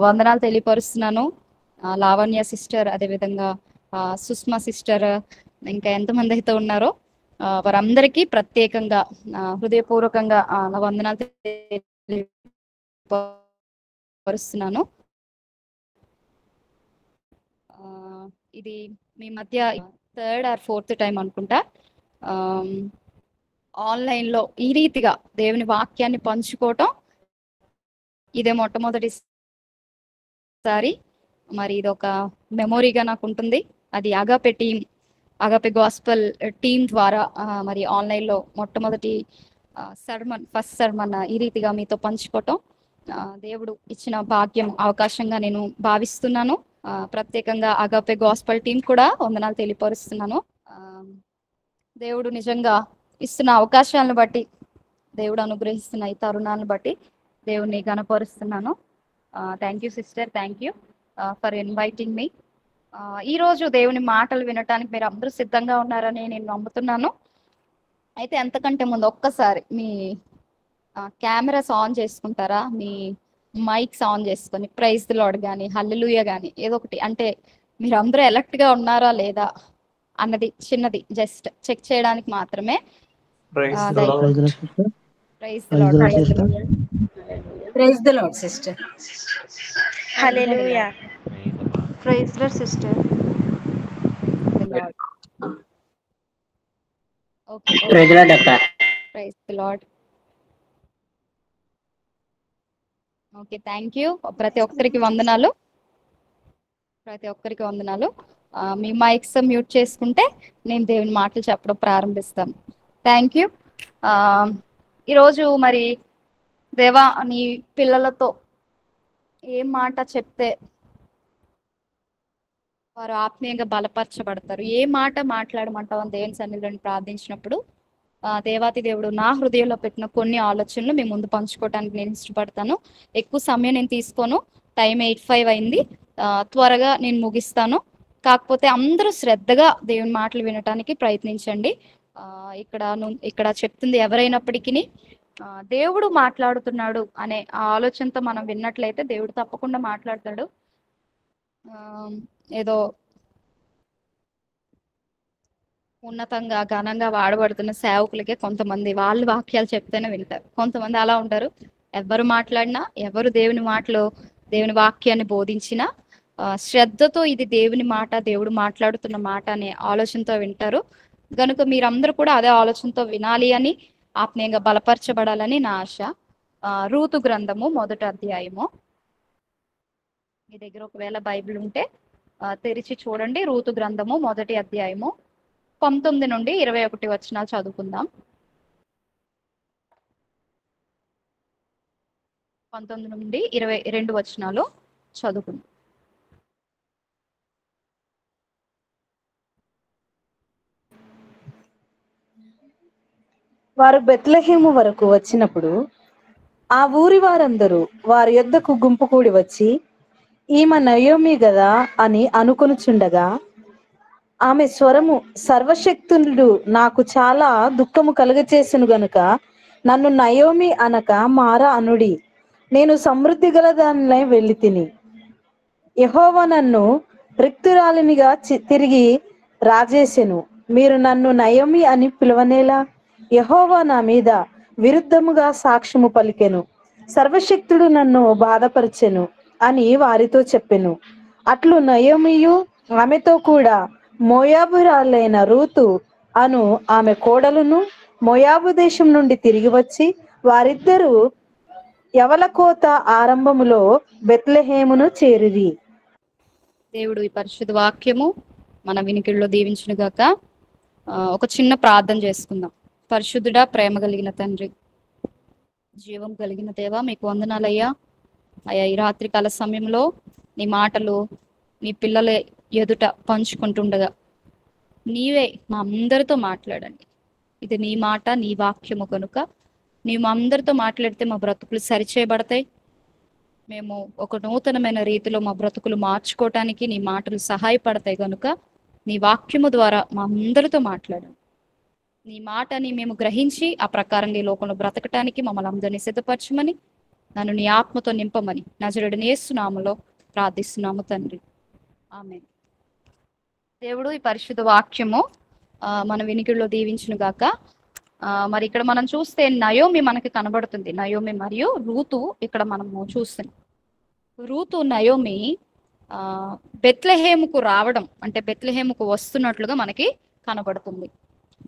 వందనాలు తెలియపరుస్తున్నాను. లావణ్య సిస్టర్, అదేవిధంగా సుష్మా సిస్టర్, ఇంకా ఎంతమంది అయితే ఉన్నారో వారందరికీ ప్రత్యేకంగా హృదయపూర్వకంగా నా వందనాలు తెలియపరుస్తున్నాను. ఇది మీ మధ్య 3rd or 4th టైం అనుకుంటా ఆన్లైన్లో ఈ రీతిగా దేవుని వాక్యాన్ని పంచుకోవటం ఇదే మొట్టమొదటిసారి. మరి ఇది ఒక మెమొరీగా నాకు ఉంటుంది. అది అగాపే గాస్పల్ టీం ద్వారా మరి ఆన్లైన్లో మొట్టమొదటి ఫస్ట్ సర్మన్ ఈ రీతిగా మీతో పంచుకోవటం దేవుడు ఇచ్చిన భాగ్యం, అవకాశంగా నేను భావిస్తున్నాను. ప్రత్యేకంగా అగాపే గాస్పల్ టీం కూడా వందనాలు తెలియపరుస్తున్నాను. దేవుడు నిజంగా ఇస్తున్న అవకాశాలను బట్టి, దేవుడు అనుగ్రహిస్తున్న ఈ తరుణాలను బట్టి దేవుడిని గణపరుస్తున్నాను. Thank you sister, thank you for inviting me. ఈరోజు దేవుని మాటలు వినటానికి మీరు అందరూ సిద్ధంగా ఉన్నారని నేను నమ్ముతున్నాను. అయితే ఎంతకంటే ముందు ఒక్కసారి మీ కెమెరాస్ ఆన్ చేసుకుంటారా? మీ మైక్స్ ఆన్ చేసుకొని ప్రైజ్ ది లార్డ్ కానీ, హల్లెలూయా కానీ ఏదో ఒకటి, అంటే మీరు అందరూ ఎలర్ట్గా ఉన్నారా లేదా అన్నది చిన్నది జస్ట్ చెక్ చేయడానికి మాత్రమే. Praise the lord sister. Hallelujah. Praise the lord sister. Okay, praise the lord అక్క. Praise the lord. Okay, thank you. ప్రతి ఒక్కరికి వందనాలు. మీ మైక్స్ మ్యూట్ చేసుకుంటే నేను దేవుని మాటలు చెప్పడం ప్రారంభిస్తాను. Thank you. ఈరోజు మరి దేవా, నీ పిల్లలతో ఏ మాట చెప్తే వారు ఆత్మీయంగా బలపరచబడతారు, ఏ మాట మాట్లాడమంటావు అని దేవుని సన్నిధిలో ప్రార్థించినప్పుడు దేవాతి దేవుడు నా హృదయంలో పెట్టిన కొన్ని ఆలోచనలు మీ ముందు పంచుకోవడానికి నేను ఇష్టపడతాను. ఎక్కువ సమయం నేను తీసుకోను. టైం 8:05 అయింది. త్వరగా నేను ముగిస్తాను. కాకపోతే అందరూ శ్రద్ధగా దేవుని మాటలు వినటానికి ప్రయత్నించండి. ఇక్కడ చెప్తుంది ఎవరైనప్పటికీ దేవుడు మాట్లాడుతున్నాడు అనే ఆ ఆలోచనతో మనం విన్నట్లయితే దేవుడు తప్పకుండా మాట్లాడతాడు. ఏదో ఉన్నతంగా ఘనంగా వాడబడుతున్న సేవకులకే కొంతమంది వాళ్ళు వాక్యాలు చెప్తేనే వింటారు. కొంతమంది అలా ఉంటారు. ఎవరు మాట్లాడినా, ఎవరు దేవుని వాక్యాన్ని బోధించినా శ్రద్ధతో ఇది దేవుని మాట, దేవుడు మాట్లాడుతున్న మాట అనే ఆలోచనతో వింటారు. కనుక మీరందరూ కూడా అదే ఆలోచనతో వినాలి అని, ఆత్మీయంగా బలపరచబడాలని నా ఆశ. రూతు గ్రంథము 1వ అధ్యాయము. మీ దగ్గర ఒకవేళ బైబిల్ ఉంటే తెరిచి చూడండి. రూతు గ్రంథము 1వ అధ్యాయము 19 నుండి 21 వచనాలు చదువుకుందాం. 19 నుండి 22 వచనాలు చదువుకుందాం. వారు బెత్లెహేము వరకు వచ్చినప్పుడు ఆ ఊరి వారందరూ వారి యొద్దకు గుంపు కూడి వచ్చి, ఈమె నయోమి గదా అని అనుకొనుచుండగా, ఆమె స్వరము, సర్వశక్తునుడు నాకు చాలా దుఃఖము కలుగచేసెను గనుక నన్ను నయోమి అనక మారా అనుడి. నేను సమృద్ధి గలదానినై వెళ్ళి తిని, యెహోవా నన్ను రిక్తురాలినిగా తిరిగి రాజేసెను. మీరు నన్ను నయోమి అని పిలవనేలా? యెహోవా నా మీద విరుద్ధముగా సాక్ష్యము పలికెను, సర్వశక్తుడు నన్ను బాధపరిచెను అని వారితో చెప్పెను. అట్లు నయోమియు ఆమెతో కూడా మోయాబురాలైన రూతు అను ఆమె కోడలును మోయాబు దేశం నుండి తిరిగి వచ్చి, వారిద్దరూ యవలకోత ఆరంభములో బెత్లెహేమును చేరిరి. దేవుడు ఈ పరిశుద్ధ వాక్యము మన వినికిడిలో దీవించును గాక. ఒక చిన్న ప్రార్థన చేసుకుందాం. పరిశుద్ధుడా, ప్రేమ కలిగిన తండ్రి, జీవం కలిగిన దేవా, మీకు వందనాలయ్యా. అయ్యా, ఈ రాత్రికాల సమయంలో నీ మాటలు నీ పిల్లల ఎదుట పంచుకుంటుండగా నీవే మా అందరితో మాట్లాడండి. ఇది నీ మాట, నీ వాక్యము కనుక నీవు మా అందరితో మాట్లాడితే మా బ్రతుకులు సరిచేయబడతాయి. మేము ఒక నూతనమైన రీతిలో మా బ్రతుకులు మార్చుకోవటానికి నీ మాటలు సహాయపడతాయి. కనుక నీ వాక్యము ద్వారా మా అందరితో మాట్లాడండి. నీ మాటని మేము గ్రహించి ఆ ప్రకారంగా ఈ లోకంలో బ్రతకటానికి మమ్మల్ని అందరినీ సిద్ధపరచమని నన్ను నీ ఆత్మతో నింపమని నజరేయుడైన యేసు నామములో ప్రార్థిస్తున్నాము తండ్రి. ఆమేన్. దేవుడు ఈ పరిశుద్ధ వాక్యము మన వినికిడిలో దీవించును గాక. మరి ఇక్కడ మనం చూస్తే నయోమి మనకి కనబడుతుంది. నయోమి మరియు రూతు ఇక్కడ మనము చూస్తున్నాం. రూతు నయోమి బెత్లెహేముకు రావడం అంటే బెత్లెహేముకు వస్తున్నట్లుగా మనకి కనబడుతుంది.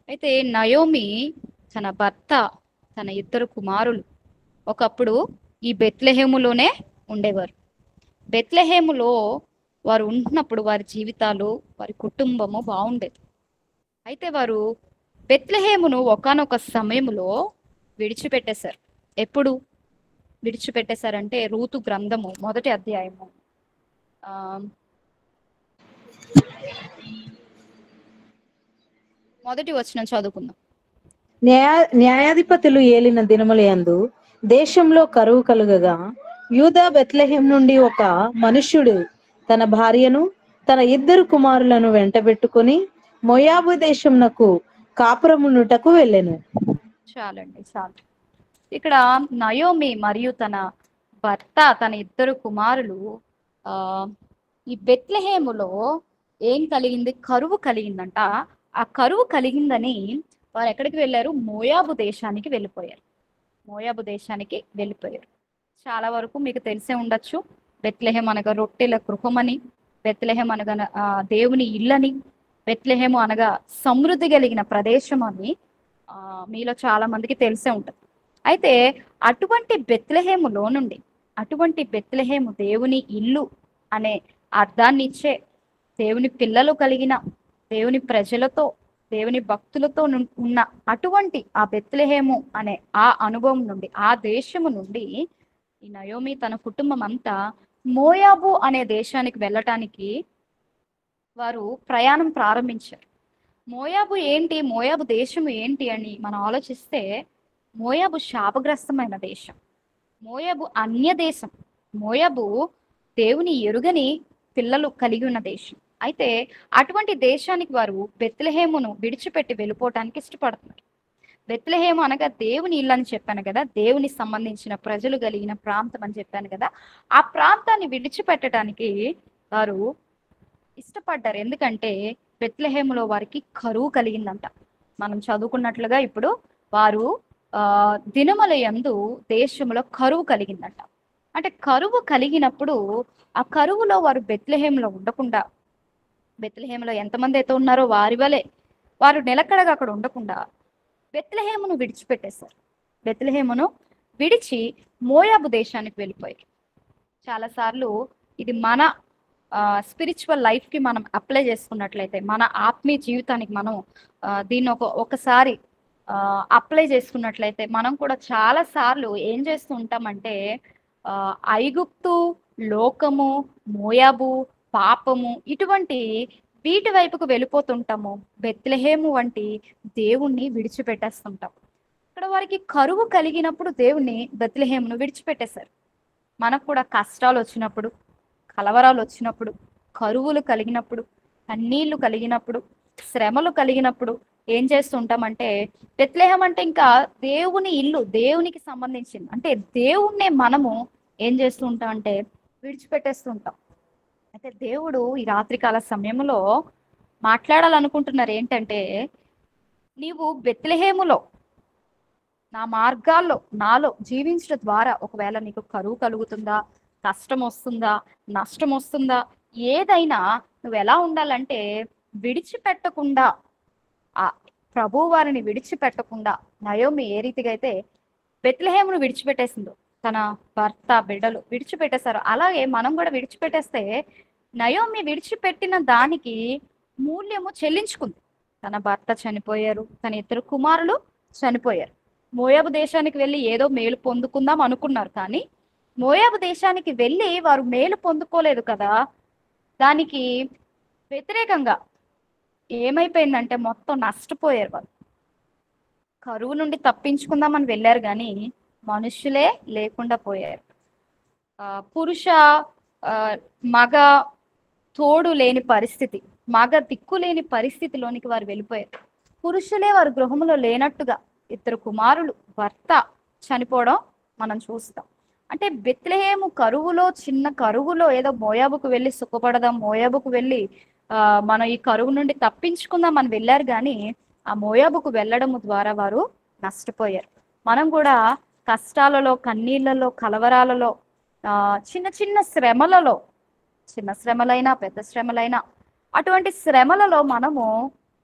అయితే నయోమి తన భర్త, తన 2 కుమారులు ఒకప్పుడు ఈ బెత్లెహేములోనే ఉండేవారు. బెత్లెహేములో వారు ఉంటున్నప్పుడు వారి జీవితాలు, వారి కుటుంబము బాగుండేది. అయితే వారు బెత్లెహేమును ఒకానొక సమయంలో విడిచిపెట్టేశారు. ఎప్పుడు విడిచిపెట్టేశారంటే రూతు గ్రంథము 1వ అధ్యాయము 1వ వచనం చదువుకుందాం. న్యాయాధిపతులు ఏలిన దినములందు దేశంలో కరువు కలుగగా యూదా బెత్లెహేం నుండి ఒక మనుష్యుడు తన భార్యను తన 2 కుమారులను వెంటబెట్టుకుని మోయాబు దేశమునకు కాపురమునుటకు వెళ్ళెను. చాలండి, చాలు. ఇక్కడ నయోమి మరియు తన భర్త, తన 2 కుమారులు ఈ బెత్లెహేములో ఏం కలిగింది? కరువు కలిగిందంట. ఆ కరువు కలిగిందని వారు ఎక్కడికి వెళ్ళారు? మోయాబు దేశానికి వెళ్ళిపోయారు. మోయాబు దేశానికి వెళ్ళిపోయారు. చాలా వరకు మీకు తెలిసే ఉండొచ్చు. బెత్లెహేం అనగా రొట్టెల గృహమని, బెత్లెహేం అనగా దేవుని ఇల్లని, బెత్లెహేము అనగా సమృద్ధి కలిగిన ప్రదేశం అని మీలో చాలా మందికి తెలిసే ఉంటుంది. అయితే అటువంటి బెత్లెహేములో నుండి, అటువంటి బెత్లెహేము దేవుని ఇల్లు అనే అర్థాన్ని ఇచ్చే, దేవుని పిల్లలు కలిగిన, దేవుని ప్రజలతో, దేవుని భక్తులతో ఉన్న అటువంటి ఆ బెత్లెహేము అనే ఆ అనుభవం నుండి, ఆ దేశము నుండి ఈ నయోమి తన కుటుంబం అంతా మోయాబు అనే దేశానికి వెళ్ళటానికి వారు ప్రయాణం ప్రారంభించారు. మోయాబు ఏంటి, మోయాబు దేశము ఏంటి అని మనం ఆలోచిస్తే, మోయాబు శాపగ్రస్తమైన దేశం. మోయాబు అన్య దేశం. మోయాబు దేవుని ఎరుగని పిల్లలు కలిగి ఉన్న దేశం. అయితే అటువంటి దేశానికి వారు బెత్లెహేమును విడిచిపెట్టి వెళ్ళిపోవటానికి ఇష్టపడుతున్నారు. బెత్లెహేము అనగా దేవుని ఇల్లు అని చెప్పాను కదా, దేవుని సంబంధించిన ప్రజలు కలిగిన ప్రాంతం అని చెప్పాను కదా. ఆ ప్రాంతాన్ని విడిచిపెట్టడానికి వారు ఇష్టపడ్డారు. ఎందుకంటే బెత్లెహేములో వారికి కరువు కలిగిందంట. మనం చదువుకున్నట్లుగా ఇప్పుడు వారు దినముల యందు దేశంలో కరువు కలిగిందంట. అంటే కరువు కలిగినప్పుడు ఆ కరువులో వారు బెత్లెహేములో ఉండకుండా, బెత్లెహేములో ఎంతమంది అయితే ఉన్నారో వారి వలె వారు నిలకడగా అక్కడ ఉండకుండా బెత్లెహేమును విడిచిపెట్టేశారు. బెత్లెహేమును విడిచి మోయాబు దేశానికి వెళ్ళిపోయారు. చాలాసార్లు ఇది మన స్పిరిచువల్ లైఫ్కి మనం అప్లై చేసుకున్నట్లయితే, మన ఆత్మీయ జీవితానికి మనం దీన్ని ఒకసారి అప్లై చేసుకున్నట్లయితే, మనం కూడా చాలా సార్లు ఏం చేస్తూ ఉంటామంటే ఐగుప్తు, లోకము, మోయాబు, పాపము ఇటువంటి వీటి వైపుకు వెళ్ళిపోతుంటాము. బెత్లెహేము వంటి దేవుణ్ణి విడిచిపెట్టేస్తుంటాం. ఇక్కడ వారికి కరువు కలిగినప్పుడు దేవుణ్ణి, బెత్లెహేమును విడిచిపెట్టేశారు. మనకు కూడా కష్టాలు వచ్చినప్పుడు, కలవరాలు వచ్చినప్పుడు, కరువులు కలిగినప్పుడు, కన్నీళ్లు కలిగినప్పుడు, శ్రమలు కలిగినప్పుడు ఏం చేస్తుంటామంటే, బెత్లెహేం అంటే ఇంకా దేవుని ఇల్లు, దేవునికి సంబంధించింది. అంటే దేవుణ్ణే మనము ఏం చేస్తూ ఉంటాం అంటే విడిచిపెట్టేస్తుంటాం. అయితే దేవుడు ఈ రాత్రికాల సమయంలో మాట్లాడాలనుకుంటున్నారు ఏంటంటే, నీవు బెత్లెహేములో నా మార్గాల్లో నాలో జీవించడం ద్వారా ఒకవేళ నీకు కరువు కలుగుతుందా, కష్టం వస్తుందా, నష్టం వస్తుందా, ఏదైనా నువ్వు ఎలా ఉండాలంటే విడిచిపెట్టకుండా, ఆ ప్రభు వారిని విడిచిపెట్టకుండా, నయోమి ఏ రీతిగా అయితే బెత్లెహేమును విడిచిపెట్టేసిందో, తన భర్త బిడ్డలు విడిచిపెట్టేశారు, అలాగే మనం కూడా విడిచిపెట్టేస్తే నయోమి విడిచిపెట్టిన దానికి మూల్యము చెల్లించుకుంది. తన భర్త చనిపోయారు, తన 2 కుమారులు చనిపోయారు. మోయాబు దేశానికి వెళ్ళి ఏదో మేలు పొందుకుందాం అనుకున్నారు, కానీ మోయాబు దేశానికి వెళ్ళి వారు మేలు పొందుకోలేదు కదా. దానికి వ్యతిరేకంగా ఏమైపోయిందంటే మొత్తం నష్టపోయారు. వాళ్ళు కరువు నుండి తప్పించుకుందామని వెళ్ళారు, కానీ మనుషులే లేకుండా పోయారు. పురుష మగ తోడు లేని పరిస్థితి, మగ దిక్కు లేని పరిస్థితిలోనికి వారు వెళ్ళిపోయారు. పురుషులే వారి గృహంలో లేనట్టుగా 2 కుమారులు, భర్త చనిపోవడం మనం చూస్తాం. అంటే బెత్లెహేము కరువులో, చిన్న కరువులో ఏదో మోయాబుకు వెళ్ళి సుఖపడదాం, మోయాబుకు వెళ్ళి మనం ఈ కరువు నుండి తప్పించుకుందాం అని వెళ్ళారు, కానీ ఆ మోయాబుకు వెళ్ళడం ద్వారా వారు నష్టపోయారు. మనం కూడా కష్టాలలో, కన్నీళ్లలో, కలవరాలలో, చిన్న చిన్న శ్రమలలో, చిన్న శ్రమలైనా పెద్ద శ్రమలైనా, అటువంటి శ్రమలలో మనము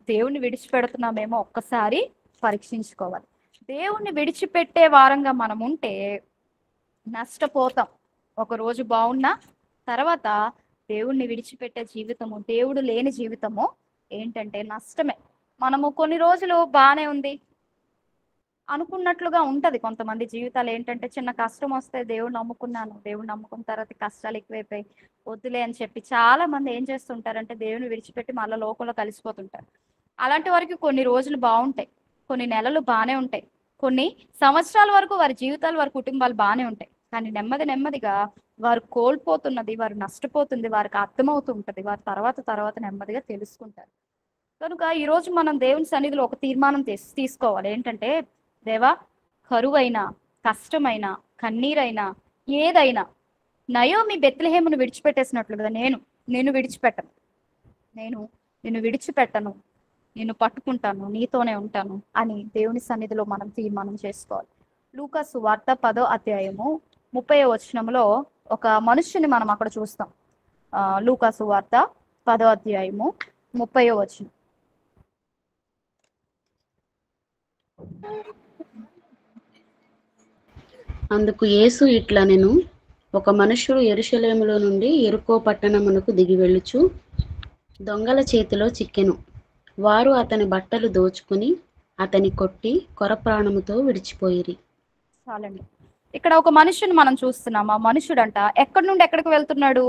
దేవుణ్ణి విడిచిపెడుతున్నామేమో ఒక్కసారి పరీక్షించుకోవాలి. దేవుణ్ణి విడిచిపెట్టే వారంగా మనం ఉంటే నష్టపోతాం. ఒక రోజు బాగున్నా తర్వాత దేవుణ్ణి విడిచిపెట్టే జీవితము, దేవుడు లేని జీవితము ఏంటంటే నష్టమే. మనము కొన్ని రోజులు బాగానే ఉంది అనుకున్నట్లుగా ఉంటది. కొంతమంది జీవితాలు ఏంటంటే చిన్న కష్టం వస్తే దేవుడు నమ్ముకున్నాను, దేవుడు నమ్ముకున్న తర్వాత కష్టాలు ఎక్కువైపోయి వద్దులే అని చెప్పి చాలా మంది ఏం చేస్తుంటారంటే దేవుని విడిచిపెట్టి మళ్ళీ లోకంలో కలిసిపోతుంటారు. అలాంటి వారికి కొన్ని రోజులు బాగుంటాయి, కొన్ని నెలలు బాగానే ఉంటాయి, కొన్ని సంవత్సరాల వరకు వారి జీవితాలు, వారి కుటుంబాలు బాగానే ఉంటాయి. కానీ నెమ్మదిగా వారు కోల్పోతున్నది, వారు నష్టపోతుంది వారికి అర్థమవుతుంటది. వారు తర్వాత నెమ్మదిగా తెలుసుకుంటారు. కనుక ఈరోజు మనం దేవుని సన్నిధిలో ఒక తీర్మానం తీసుకోవాలి. ఏంటంటే, దేవా, కరువైనా, కష్టమైనా, కన్నీరైనా, ఏదైనా నయోమి బెత్లెహేమును విడిచిపెట్టేసినట్లుగా నేను విడిచిపెట్టను, నిన్ను విడిచిపెట్టను, నిన్ను పట్టుకుంటాను, నీతోనే ఉంటాను అని దేవుని సన్నిధిలో మనం తీర్మానం చేసుకోవాలి. లూకా సువార్త 10వ అధ్యాయము 30వ వచనంలో ఒక మనుష్యుని మనం అక్కడ చూస్తాం. లూకా సువార్త 10వ అధ్యాయము 30వ వచనం. అందుకు యేసు ఇట్లనెను, ఒక మనుష్యుడు యెరూషలేములో నుండి యెరికో పట్టణమునకు దిగి వెళ్ళుచు దొంగల చేతిలో చిక్కెను. వారు అతని బట్టలు దోచుకుని అతని కొట్టి కొరప్రాణముతో విడిచిపోయిరి. చాలండి. ఇక్కడ ఒక మనుషుని మనం చూస్తున్నాం. ఆ మనుషుడంట ఎక్కడి నుండి ఎక్కడికి వెళ్తున్నాడు?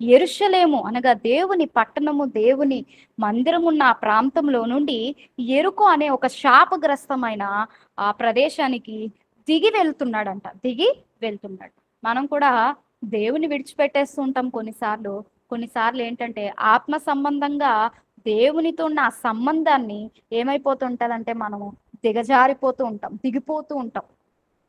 యెరూషలేము అనగా దేవుని పట్టణము, దేవుని మందిరమున్న ఆ ప్రాంతంలో నుండి యెరికో అనే ఒక శాపగ్రస్తమైన ఆ ప్రదేశానికి దిగి వెళ్తున్నాడంట. మనం కూడా దేవుని విడిచిపెట్టేస్తూ ఉంటాం కొన్నిసార్లు ఏంటంటే ఆత్మ సంబంధంగా దేవునితో ఉన్న ఆ సంబంధాన్ని ఏమైపోతుంటదంటే మనము దిగిపోతూ ఉంటాం.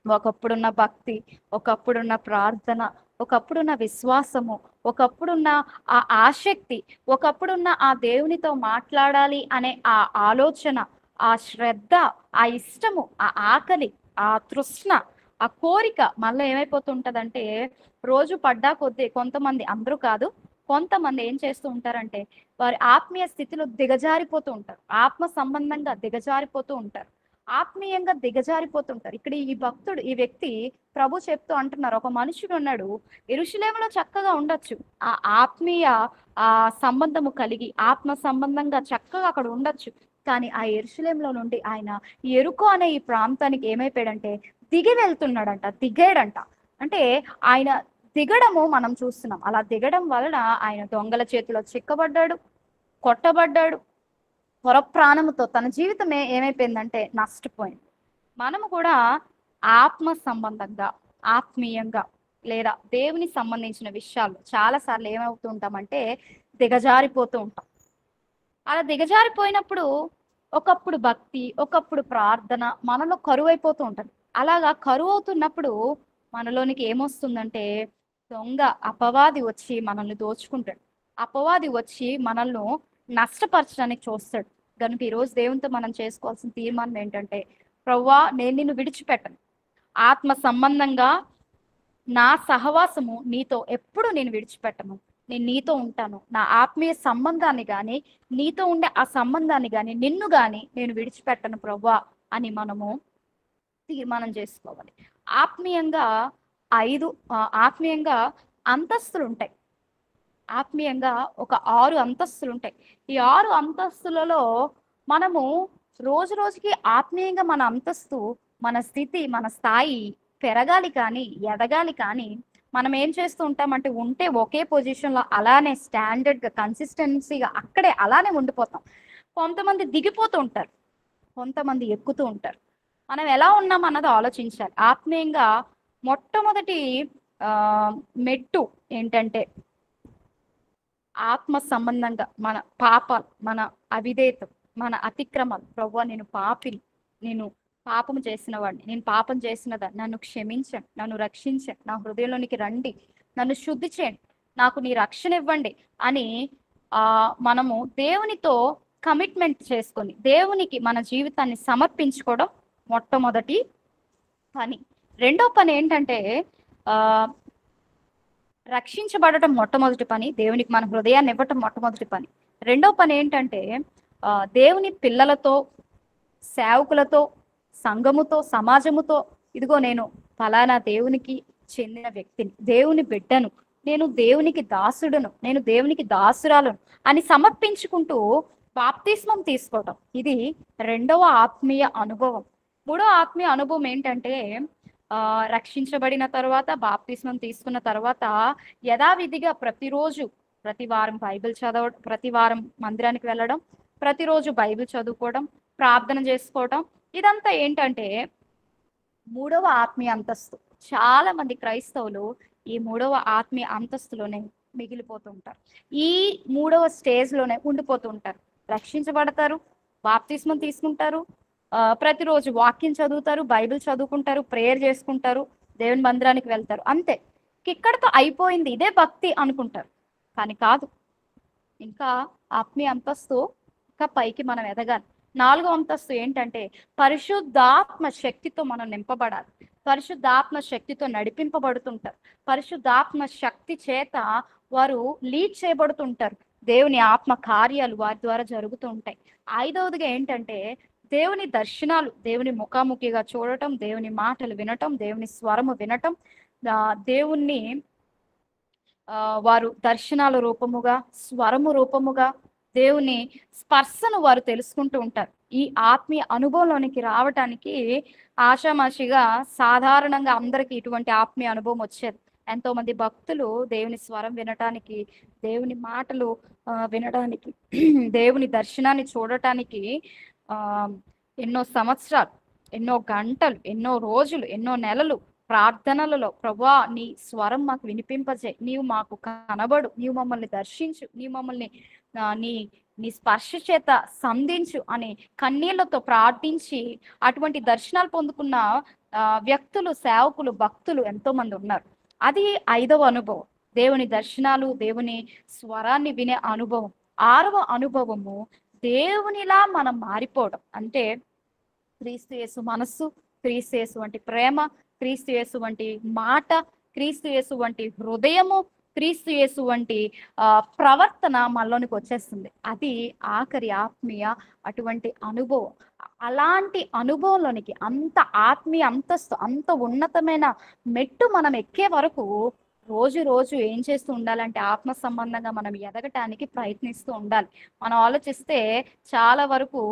ఒకప్పుడున్న భక్తి, ఒకప్పుడున్న ప్రార్థన, ఒకప్పుడున్న విశ్వాసము, ఒకప్పుడున్న ఆ ఆసక్తి, ఒకప్పుడున్న ఆ దేవునితో మాట్లాడాలి అనే ఆ ఆలోచన, ఆ శ్రద్ధ, ఆ ఇష్టము, ఆ ఆకలి, ఆ తృష్ణ, ఆ కోరిక మళ్ళీ ఏమైపోతుంటదంటే రోజు పడ్డా కొద్దీ కొంతమంది, అందరూ కాదు, కొంతమంది ఏం చేస్తూ ఉంటారంటే వారి ఆత్మీయ స్థితిలో దిగజారిపోతూ ఉంటారు, ఆత్మ సంబంధంగా దిగజారిపోతూ ఉంటారు, ఆత్మీయంగా దిగజారిపోతుంటారు. ఇక్కడ ఈ వ్యక్తి ప్రభు చెప్తూ అంటున్నారు, ఒక మనుషుడు ఉన్నాడు, యెరూషలేములో చక్కగా ఉండొచ్చు, ఆ ఆత్మీయ ఆ సంబంధము కలిగి ఆత్మ సంబంధంగా చక్కగా అక్కడ ఉండొచ్చు. కానీ ఆ యెరూషలేములో నుండి ఆయన యెరికో అనే ఈ ప్రాంతానికి ఏమైపోయాడంటే దిగాడంట. అంటే ఆయన దిగడము మనం చూస్తున్నాం. అలా దిగడం వలన ఆయన దొంగల చేతిలో చిక్కబడ్డాడు, కొట్టబడ్డాడు, ప్రాణముతో తన జీవితమే ఏమైపోయిందంటే నష్టపోయింది. మనము కూడా ఆత్మ సంబంధంగా, ఆత్మీయంగా లేదా దేవుని సంబంధించిన విషయాలు చాలాసార్లు ఏమవుతూ ఉంటామంటే దిగజారిపోతూ ఉంటాం. అలా దిగజారిపోయినప్పుడు ఒకప్పుడు భక్తి, ఒకప్పుడు ప్రార్థన మనలో కరువైపోతూ ఉంటుంది. అలాగా కరువు అవుతున్నప్పుడు మనలోనికి ఏమొస్తుందంటే దొంగ అపవాది వచ్చి మనల్ని దోచుకుంటాడు, అపవాది వచ్చి మనల్ని నష్టపరచడానికి చూస్తాడు. కనుక ఈరోజు దేవునితో మనం చేసుకోవాల్సిన తీర్మానం ఏంటంటే, ప్రవ్వా, నేను నిన్ను విడిచిపెట్టను, ఆత్మ సంబంధంగా నా సహవాసము నీతో ఎప్పుడు నేను విడిచిపెట్టను, నేను నీతో ఉంటాను, నా ఆత్మీయ సంబంధాన్ని కానీ నీతో ఉండే ఆ సంబంధాన్ని కానీ నిన్ను కానీ నేను విడిచిపెట్టను ప్రవ్వా అని మనము తీర్మానం చేసుకోవాలి. ఆత్మీయంగా ఆత్మీయంగా అంతస్తులు ఉంటాయి. ఆత్మీయంగా ఒక 6 అంతస్తులు ఉంటాయి. ఈ 6 అంతస్తులలో మనము రోజు రోజుకి ఆత్మీయంగా మన అంతస్తు, మన స్థితి, మన స్థాయి పెరగాలి కానీ, ఎదగాలి కానీ మనం ఏం చేస్తూ ఉంటామంటే ఉంటే ఒకే పొజిషన్లో అలానే స్టాండర్డ్గా, కన్సిస్టెన్సీగా అక్కడే అలానే ఉండిపోతాం. కొంతమంది దిగిపోతూ ఉంటారు, కొంతమంది ఎక్కుతూ ఉంటారు. మనం ఎలా ఉన్నాం అన్నది ఆలోచించాలి. ఆత్మీయంగా మొట్టమొదటి మెట్టు ఏంటంటే ఆత్మ సంబంధంగా మన పాపాలు, మన అవిధేయత, మన అతిక్రమాలు, ప్రభువా నేను పాపిని, నేను పాపము చేసిన వాడిని, నేను పాపం చేసినదా, నన్ను క్షమించండి, నన్ను రక్షించండి, నా హృదయంలోనికి రండి, నన్ను శుద్ధి చేయండి, నాకు నీ రక్షణ ఇవ్వండి అని మనము దేవునితో కమిట్మెంట్ చేసుకొని దేవునికి మన జీవితాన్ని సమర్పించుకోవడం మొట్టమొదటి పని. రెండో పని ఏంటంటే రక్షించబడటం మొట్టమొదటి పని, దేవునికి మన హృదయాన్ని ఇవ్వటం మొట్టమొదటి పని. రెండో పని ఏంటంటే దేవుని పిల్లలతో, సేవకులతో, సంఘముతో, సమాజముతో, ఇదిగో నేను ఫలానా దేవునికి చెందిన వ్యక్తిని, దేవుని బిడ్డను, నేను దేవునికి దాసుడును, నేను దేవునికి దాసురాలను అని సమర్పించుకుంటూ బాప్తిస్మం తీసుకోవటం. ఇది రెండవ ఆత్మీయ అనుభవం. మూడో ఆత్మీయ అనుభవం ఏంటంటే రక్షించబడిన తర్వాత, బాప్తిస్మం తీసుకున్న తర్వాత యథావిధిగా ప్రతిరోజు, ప్రతి వారం బైబిల్ చదవడం, ప్రతి వారం మందిరానికి వెళ్ళడం, ప్రతిరోజు బైబిల్ చదువుకోవడం, ప్రార్థన చేసుకోవడం, ఇదంతా ఏంటంటే మూడవ ఆత్మీయ అంతస్తు. చాలా మంది క్రైస్తవులు ఈ మూడవ ఆత్మీయ అంతస్తులోనే మిగిలిపోతుంటారు, ఈ మూడవ స్టేజ్లోనే ఉండిపోతుంటారు. రక్షించబడతారు, బాప్తిస్మం తీసుకుంటారు, ప్రతిరోజు వాక్యం చదువుతారు, బైబిల్ చదువుకుంటారు, ప్రేయర్ చేసుకుంటారు, దేవుని మందిరానికి వెళ్తారు, అంతే, ఇక్కడితో అయిపోయింది, ఇదే భక్తి అనుకుంటారు. కానీ కాదు, ఇంకా ఆత్మీయ అంతస్తు ఇంకా పైకి మనం ఎదగాలి. నాలుగో అంతస్తు ఏంటంటే పరిశుద్ధాత్మ శక్తితో మనం నింపబడాలి, పరిశుద్ధాత్మ శక్తితో నడిపింపబడుతుంటారు, పరిశుద్ధాత్మ శక్తి చేత వారు లీడ్ చేయబడుతుంటారు, దేవుని ఆత్మ కార్యాలు వారి ద్వారా జరుగుతూ ఉంటాయి. ఐదవదిగా ఏంటంటే దేవుని దర్శనాలు, దేవుని ముఖాముఖిగా చూడటం, దేవుని మాటలు వినటం, దేవుని స్వరము వినటం, దేవుణ్ణి వారు దర్శనాల రూపముగా, స్వరము రూపముగా, దేవుని స్పర్శను వారు తెలుసుకుంటూ ఉంటారు. ఈ ఆత్మీయ అనుభవంలోనికి రావటానికి ఆషామాషిగా సాధారణంగా అందరికీ ఇటువంటి ఆత్మీయ అనుభవం వచ్చేది. ఎంతో మంది భక్తులు దేవుని స్వరం వినటానికి, దేవుని మాటలు వినడానికి, దేవుని దర్శనాన్ని చూడటానికి ఎన్నో సంవత్సరాలు, ఎన్నో గంటలు, ఎన్నో రోజులు, ఎన్నో నెలలు ప్రార్థనలలో ప్రభువా నీ స్వరం మాకు వినిపింపజే, నీవు మాకు కనబడు, నీవు మమ్మల్ని దర్శించు, నీవు మమ్మల్ని నీ స్పర్శ చేత సంధించు అని కన్నీళ్లతో ప్రార్థించి అటువంటి దర్శనాలు పొందుకున్న వ్యక్తులు, సేవకులు, భక్తులు ఎంతో మంది ఉన్నారు. అది ఐదవ అనుభవం, దేవుని దర్శనాలు, దేవుని స్వరాన్ని వినే అనుభవం. ఆరవ అనుభవము దేవునిలా మనం మారిపోవడం. అంటే క్రీస్తు యేసు మనస్సు, క్రీస్తు యేసు వంటి ప్రేమ, క్రీస్తు యేసు వంటి మాట, క్రీస్తు యేసు వంటి హృదయము, క్రీస్తు యేసు వంటి ప్రవర్తన మనలోనికి వచ్చేస్తుంది. అది ఆఖరి ఆత్మీయ అటువంటి అనుభవం. అలాంటి అనుభవంలోనికి, అంత ఆత్మీయ అంతస్తు, అంత ఉన్నతమైన మెట్టు మనం ఎక్కే వరకు రోజు రోజు ఏం చేస్తూ ఉండాలంటే ఆత్మ సంబంధంగా మనం ఎదగటానికి ప్రయత్నిస్తూ ఉండాలి. మనం ఆలోచిస్తే చాలా వరకు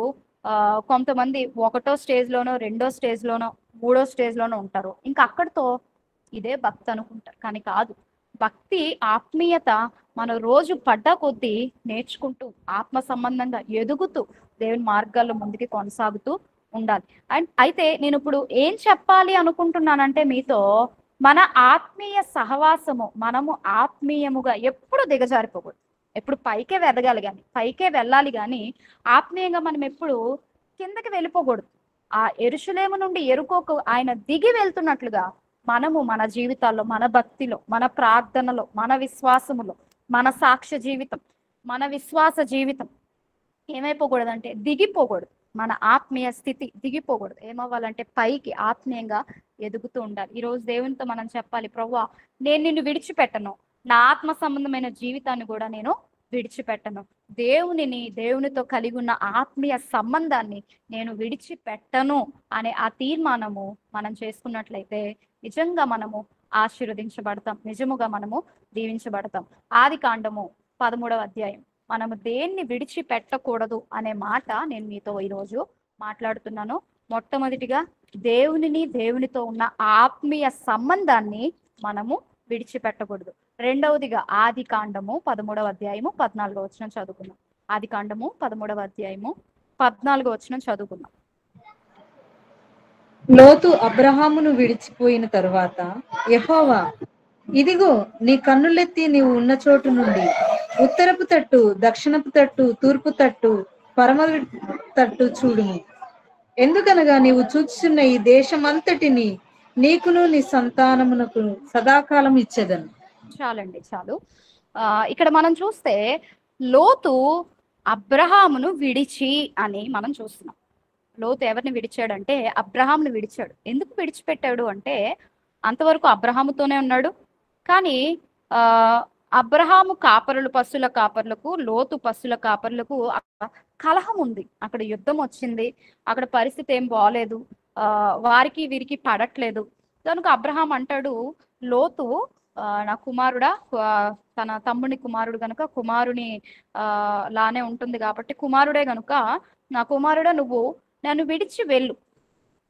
కొంతమంది ఒకటో స్టేజ్లోనో, రెండో స్టేజ్లోనో, మూడో స్టేజ్లోనో ఉంటారు, ఇంకా అక్కడితో ఇదే భక్తి అనుకుంటారు. కానీ కాదు, భక్తి ఆత్మీయత మనం రోజు పడ్డా కొద్దీ నేర్చుకుంటూ, ఆత్మ సంబంధంగా ఎదుగుతూ, దేవుని మార్గాల్లో ముందుకి కొనసాగుతూ ఉండాలి. అండ్ అయితే నేను ఇప్పుడు ఏం చెప్పాలి అనుకుంటున్నానంటే మీతో, మన ఆత్మీయ సహవాసము, మనము ఆత్మీయముగా ఎప్పుడు దిగజారిపోకూడదు, ఎప్పుడు పైకే ఎదగాలి కానీ, పైకే వెళ్ళాలి కానీ ఆత్మీయంగా మనం ఎప్పుడు కిందకి వెళ్ళిపోకూడదు. ఆ యెరూషలేము నుండి యెరికోకు ఆయన దిగి వెళ్తున్నట్లుగా మనము మన జీవితాల్లో, మన భక్తిలో, మన ప్రార్థనలో, మన విశ్వాసములో, మన సాక్ష్య జీవితం, మన విశ్వాస జీవితం ఏమైపోకూడదంటే దిగిపోకూడదు. మన ఆత్మీయ స్థితి దిగిపోకూడదు. ఏమవ్వాలంటే పైకి ఆత్మీయంగా ఎదుగుతూ ఉండాలి. ఈరోజు దేవునితో మనం చెప్పాలి, ప్రభువా నేను నిన్ను విడిచిపెట్టను, నా ఆత్మ సంబంధమైన జీవితాన్ని కూడా నేను విడిచిపెట్టను, దేవునితో కలిగి ఉన్న ఆత్మీయ సంబంధాన్ని నేను విడిచిపెట్టను అనే ఆ తీర్మానము మనం చేసుకున్నట్లయితే నిజంగా మనము ఆశీర్వదించబడతాం, నిజముగా మనము దీవించబడతాం. ఆదికాండము 13వ అధ్యాయం, మనము దేన్ని విడిచిపెట్టకూడదు అనే మాట నేను మీతో ఈరోజు మాట్లాడుతున్నాను. మొట్టమొదటిగా దేవునితో ఉన్న ఆత్మీయ సంబంధాన్ని మనము విడిచిపెట్టకూడదు. రెండవదిగా ఆదికాండము 13వ అధ్యాయము 14వ వచనం చదువుకున్నాం. ఆదికాండము 13వ అధ్యాయము 14వ వచనం చదువుకున్నాం. లోతు అబ్రహామును విడిచిపోయిన తరువాత యెహోవా, ఇదిగో నీ కన్నులెత్తి నీవు ఉన్న చోటు నుండి ఉత్తరపు తట్టు, దక్షిణపు తట్టు, తూర్పు తట్టు, పరమ తట్టు చూడుము. ఎందుకనగా నీవు చూచుచున్న ఈ దేశమంతటిని నీకును నీ సంతానమునకు సదాకాలం ఇచ్చేదను. చాలండి, చాలు. ఇక్కడ మనం చూస్తే లోతు అబ్రహామును విడిచి అని మనం చూస్తున్నాం. లోతు ఎవరిని విడిచాడంటే అబ్రహామును విడిచాడు. ఎందుకు విడిచిపెట్టాడు అంటే అంతవరకు అబ్రహాముతోనే ఉన్నాడు. కానీ ఆ అబ్రహాము పశువుల కాపరులకు, లోతు పశువుల కాపరులకు కలహం ఉంది. అక్కడ యుద్ధం వచ్చింది. అక్కడ పరిస్థితి ఏం బాగలేదు. వారికి వీరికి పడట్లేదు. కనుక అబ్రహాం అంటాడు, లోతు నా కుమారుడా, తన తమ్ముని కుమారుడు గనుక కుమారుని లానే ఉంటుంది కాబట్టి కుమారుడే గనుక నా కుమారుడా నువ్వు నన్ను విడిచి వెళ్ళు.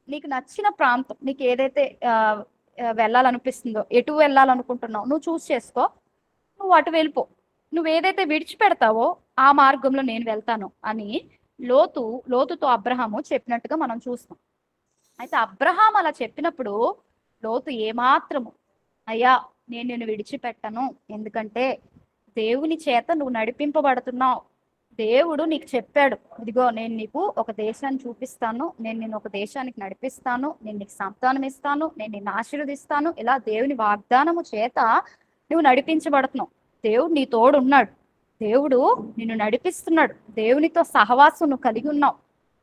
నీకు నచ్చిన ప్రాంతం, నీకు ఏదైతే వెళ్ళాలనిపిస్తుందో, ఎటు వెళ్ళాలనుకుంటున్నావు నువ్వు చూస్ చేసుకో, నువ్వు అటు వెళ్ళిపో. నువ్వు ఏదైతే విడిచిపెడతావో ఆ మార్గంలో నేను వెళ్తాను అని లోతుతో అబ్రహాము చెప్పినట్టుగా మనం చూస్తాం. అయితే అబ్రహాం అలా చెప్పినప్పుడు లోతు ఏమాత్రము అయ్యా నేను నిన్ను విడిచిపెట్టను, ఎందుకంటే దేవుని చేత నువ్వు నడిపింపబడుతున్నావు. దేవుడు నీకు చెప్పాడు, ఇదిగో నేను నీకు ఒక దేశాన్ని చూపిస్తాను, నేను నిన్ను ఒక దేశానికి నడిపిస్తాను, నేను నీకు సంతానం ఇస్తాను, నేను నిన్ను ఆశీర్వదిస్తాను. ఇలా దేవుని వాగ్దానము చేత నువ్వు నడిపించబడుతున్నావు. దేవుడు నీ తోడు ఉన్నాడు, దేవుడు నిన్ను నడిపిస్తున్నాడు, దేవునితో సహవాసం నువ్వు కలిగి ఉన్నావు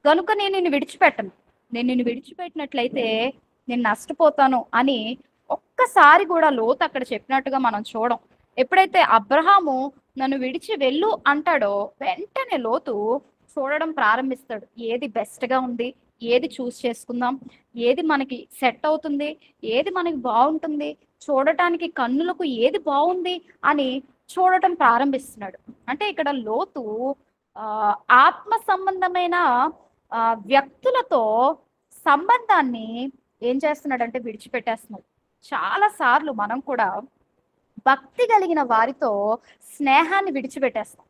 కనుక నేను నిన్ను విడిచిపెట్టను. నేను నిన్ను విడిచిపెట్టినట్లయితే నేను నష్టపోతాను అని ఒక్కసారి కూడా లోతు అక్కడ చెప్పినట్టుగా మనం చూడం. ఎప్పుడైతే అబ్రహాము నన్ను విడిచి వెళ్ళు అంటాడో వెంటనే లోతు చూడడం ప్రారంభిస్తాడు. ఏది బెస్ట్ గా ఉంది, ఏది చూస్ చేసుకుందాం, ఏది మనకి సెట్ అవుతుంది, ఏది మనకి బాగుంటుంది, చూడటానికి కన్నులకు ఏది బాగుంది అని చూడటం ప్రారంభిస్తున్నాడు. అంటే ఇక్కడ లోతు ఆత్మ సంబంధమైన వ్యక్తులతో సంబంధాన్ని ఏం చేస్తున్నాడంటే విడిచిపెట్టేస్తున్నాడు. చాలా సార్లు మనం కూడా భక్తి కలిగిన వారితో స్నేహాన్ని విడిచిపెట్టేస్తాం,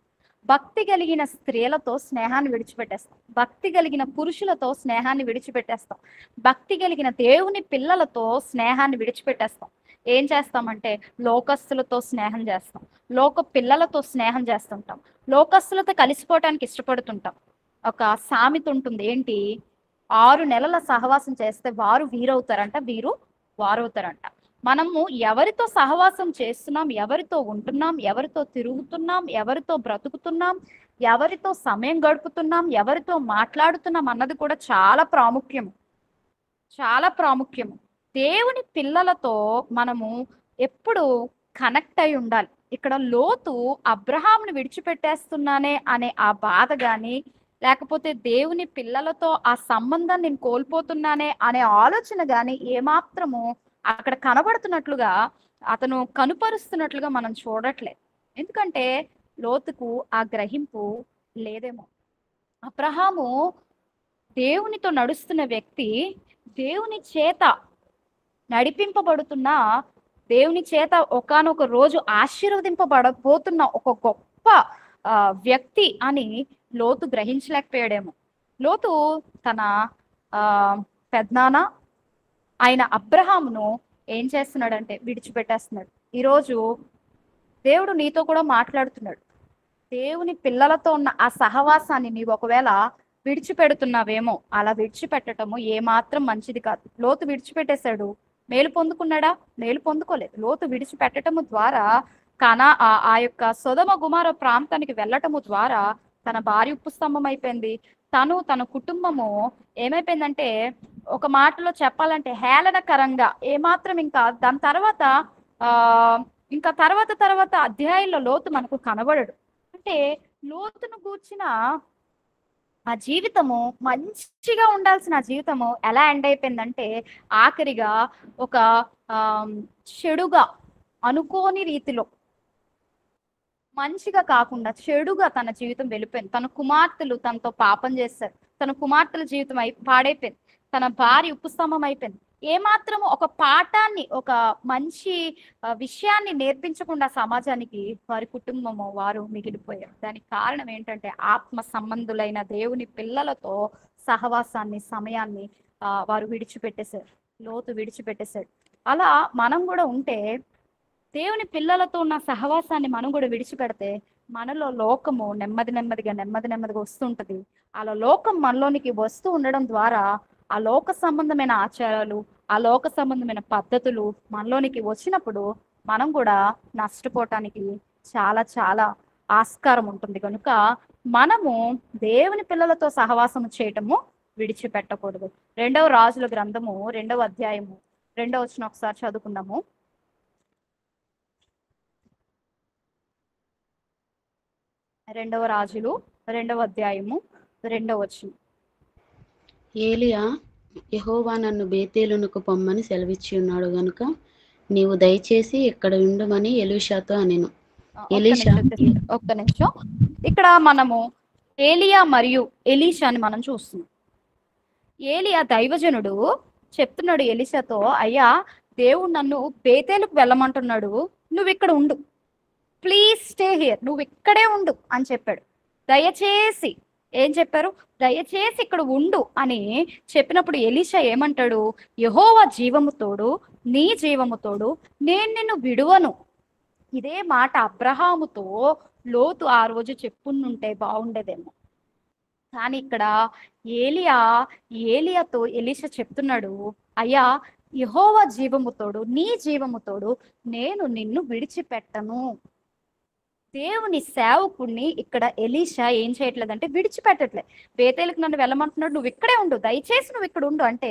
భక్తి కలిగిన స్త్రీలతో స్నేహాన్ని విడిచిపెట్టేస్తాం, భక్తి కలిగిన పురుషులతో స్నేహాన్ని విడిచిపెట్టేస్తాం, భక్తి కలిగిన దేవుని పిల్లలతో స్నేహాన్ని విడిచిపెట్టేస్తాం. ఏం చేస్తామంటే లోకస్తులతో స్నేహం చేస్తాం, లోక పిల్లలతో స్నేహం చేస్తుంటాం, లోకస్తులతో కలిసిపోవటానికి ఇష్టపడుతుంటాం. ఒక సామెత ఉంటుంది, ఏంటి, 6 నెలల సహవాసం చేస్తే వారు వీరవుతారంట, వీరు వారవుతారంట. మనము ఎవరితో సహవాసం చేస్తున్నాం, ఎవరితో ఉంటున్నాం, ఎవరితో తిరుగుతున్నాం, ఎవరితో బ్రతుకుతున్నాం, ఎవరితో సమయం గడుపుతున్నాం, ఎవరితో మాట్లాడుతున్నాం అన్నది కూడా చాలా ప్రాముఖ్యము, చాలా ప్రాముఖ్యము. దేవుని పిల్లలతో మనము ఎప్పుడు కనెక్ట్ అయి ఉండాలి. ఇక్కడ లోతు అబ్రహాంను విడిచిపెట్టేస్తున్నానే అనే ఆ బాధ గాని, లేకపోతే దేవుని పిల్లలతో ఆ సంబంధం నేను కోల్పోతున్నానే అనే ఆలోచన గాని ఏమాత్రము అక్కడ కనబడుతున్నట్లుగా, అతను కనుపరుస్తున్నట్లుగా మనం చూడట్లేదు. ఎందుకంటే లోతుకు ఆ గ్రహింపు లేదేమో. అబ్రహాము దేవునితో నడుస్తున్న వ్యక్తి, దేవుని చేత నడిపింపబడుతున్న, దేవుని చేత ఒకానొక రోజు ఆశీర్వదింపబడబోతున్న ఒక గొప్ప వ్యక్తి అని లోతు గ్రహించలేకపోయాడేమో. లోతు తన పెద్దనాన్న ఆయన అబ్రహామును ఏం చేస్తున్నాడంటే విడిచిపెట్టేస్తున్నాడు. ఈరోజు దేవుడు నీతో కూడా మాట్లాడుతున్నాడు. దేవుని పిల్లలతో ఉన్న ఆ సహవాసాన్ని నీవు ఒకవేళ విడిచిపెడుతున్నావేమో. అలా విడిచిపెట్టడము ఏమాత్రం మంచిది కాదు. లోతు విడిచిపెట్టేశాడు, మేలు పొందుకున్నాడా? మేలు పొందుకోలేదు. లోతు విడిచిపెట్టడము ద్వారా ఆ యొక్క సొదొమ గుమొర్రా ప్రాంతానికి వెళ్ళటము ద్వారా తన భార్య ఉప్పు స్తంభం అయిపోయింది. తన కుటుంబము ఏమైపోయిందంటే, ఒక మాటలో చెప్పాలంటే హేళనకరంగా, ఏమాత్రం ఇంకా దాని తర్వాత ఇంకా తర్వాత అధ్యాయంలో లోతు మనకు కనబడడు. అంటే లోతును గూర్చిన ఆ జీవితము, మంచిగా ఉండాల్సిన ఆ జీవితము ఎలా ఎండ్ అయిపోయిందంటే ఆఖరిగా ఒక చెడుగా, అనుకోని రీతిలో, మంచిగా కాకుండా చెడుగా తన జీవితం వెళ్ళిపోయింది. తన కుమార్తెలు తనతో పాపం చేస్తారు, తన కుమార్తెల జీవితం పాడైపోయింది, తన భార్య ఉపస్తంభం అయిపోయింది. ఏమాత్రము ఒక పాఠాన్ని, ఒక మంచి విషయాన్ని నేర్పించకుండా సమాజానికి వారి కుటుంబము వారు మిగిలిపోయారు. దానికి కారణం ఏంటంటే ఆత్మ సంబంధులైన దేవుని పిల్లలతో సహవాసాన్ని, సమయాన్ని వారు విడిచిపెట్టేశారు. లోతు విడిచిపెట్టేశాడు. అలా మనం కూడా ఉంటే దేవుని పిల్లలతో ఉన్న సహవాసాన్ని మనం కూడా విడిచిపెడితే మనలో లోకము నెమ్మదిగా వస్తుంటది. అలా లోకం మనలోనికి వస్తూ ఉండడం ద్వారా ఆ లోక సంబంధమైన ఆచారాలు, ఆ లోక సంబంధమైన పద్ధతులు మనలోనికి వచ్చినప్పుడు మనం కూడా నష్టపోవటానికి చాలా చాలా ఆస్కారం ఉంటుంది. కనుక మనము దేవుని పిల్లలతో సహవాసం చేయటము విడిచిపెట్టకూడదు. 2వ రాజుల గ్రంథము 2వ అధ్యాయము 2వ వచనం ఒకసారి చదువుకుందాము. 2వ రాజులు 2వ అధ్యాయము 2వ వచనం. ఏలియా, యెహోవా నన్ను బేతేలునకు పొమ్మని సెలవిచ్చి ఉన్నాడు గనుక నీవు దయచేసి ఇక్కడ ఉండమని ఎలీషాతో అనెను. ఒక్క నిమిషం. ఇక్కడ మనము ఏలియా మరియు ఎలీషాని మనం చూస్తున్నాం. ఏలియా దైవజనుడు చెప్తున్నాడు ఎలీషాతో, అయ్యా దేవుడు నన్ను బేతేలుకు వెళ్ళమంటున్నాడు, నువ్వు ఇక్కడ ఉండు, ప్లీజ్ స్టే హియర్, నువ్వు ఇక్కడే ఉండు అని చెప్పాడు. దయచేసి ఏం చెప్పారు? దయచేసి ఇక్కడ ఉండు అని చెప్పినప్పుడు ఎలీషా ఏమంటాడు? యెహోవా జీవము తోడు, నీ జీవము తోడు, నేను నిన్ను విడువను. ఇదే మాట అబ్రహాముతో లోతు ఆ రోజు చెప్పుంటే బాగుండేదేమో. కానీ ఇక్కడ ఏలియాతో ఎలీషా చెప్తున్నాడు, అయ్యా యెహోవా జీవము తోడు, నీ జీవము తోడు, నేను నిన్ను విడిచిపెట్టను. దేవుని సేవకుడిని ఇక్కడ ఎలీషా ఏం చేయట్లేదంటే విడిచిపెట్టట్లేదు. బేతేలుకు నన్ను వెళ్ళమంటున్నాడు, నువ్వు ఇక్కడే ఉండు, దయచేసి నువ్వు ఇక్కడ ఉండు అంటే,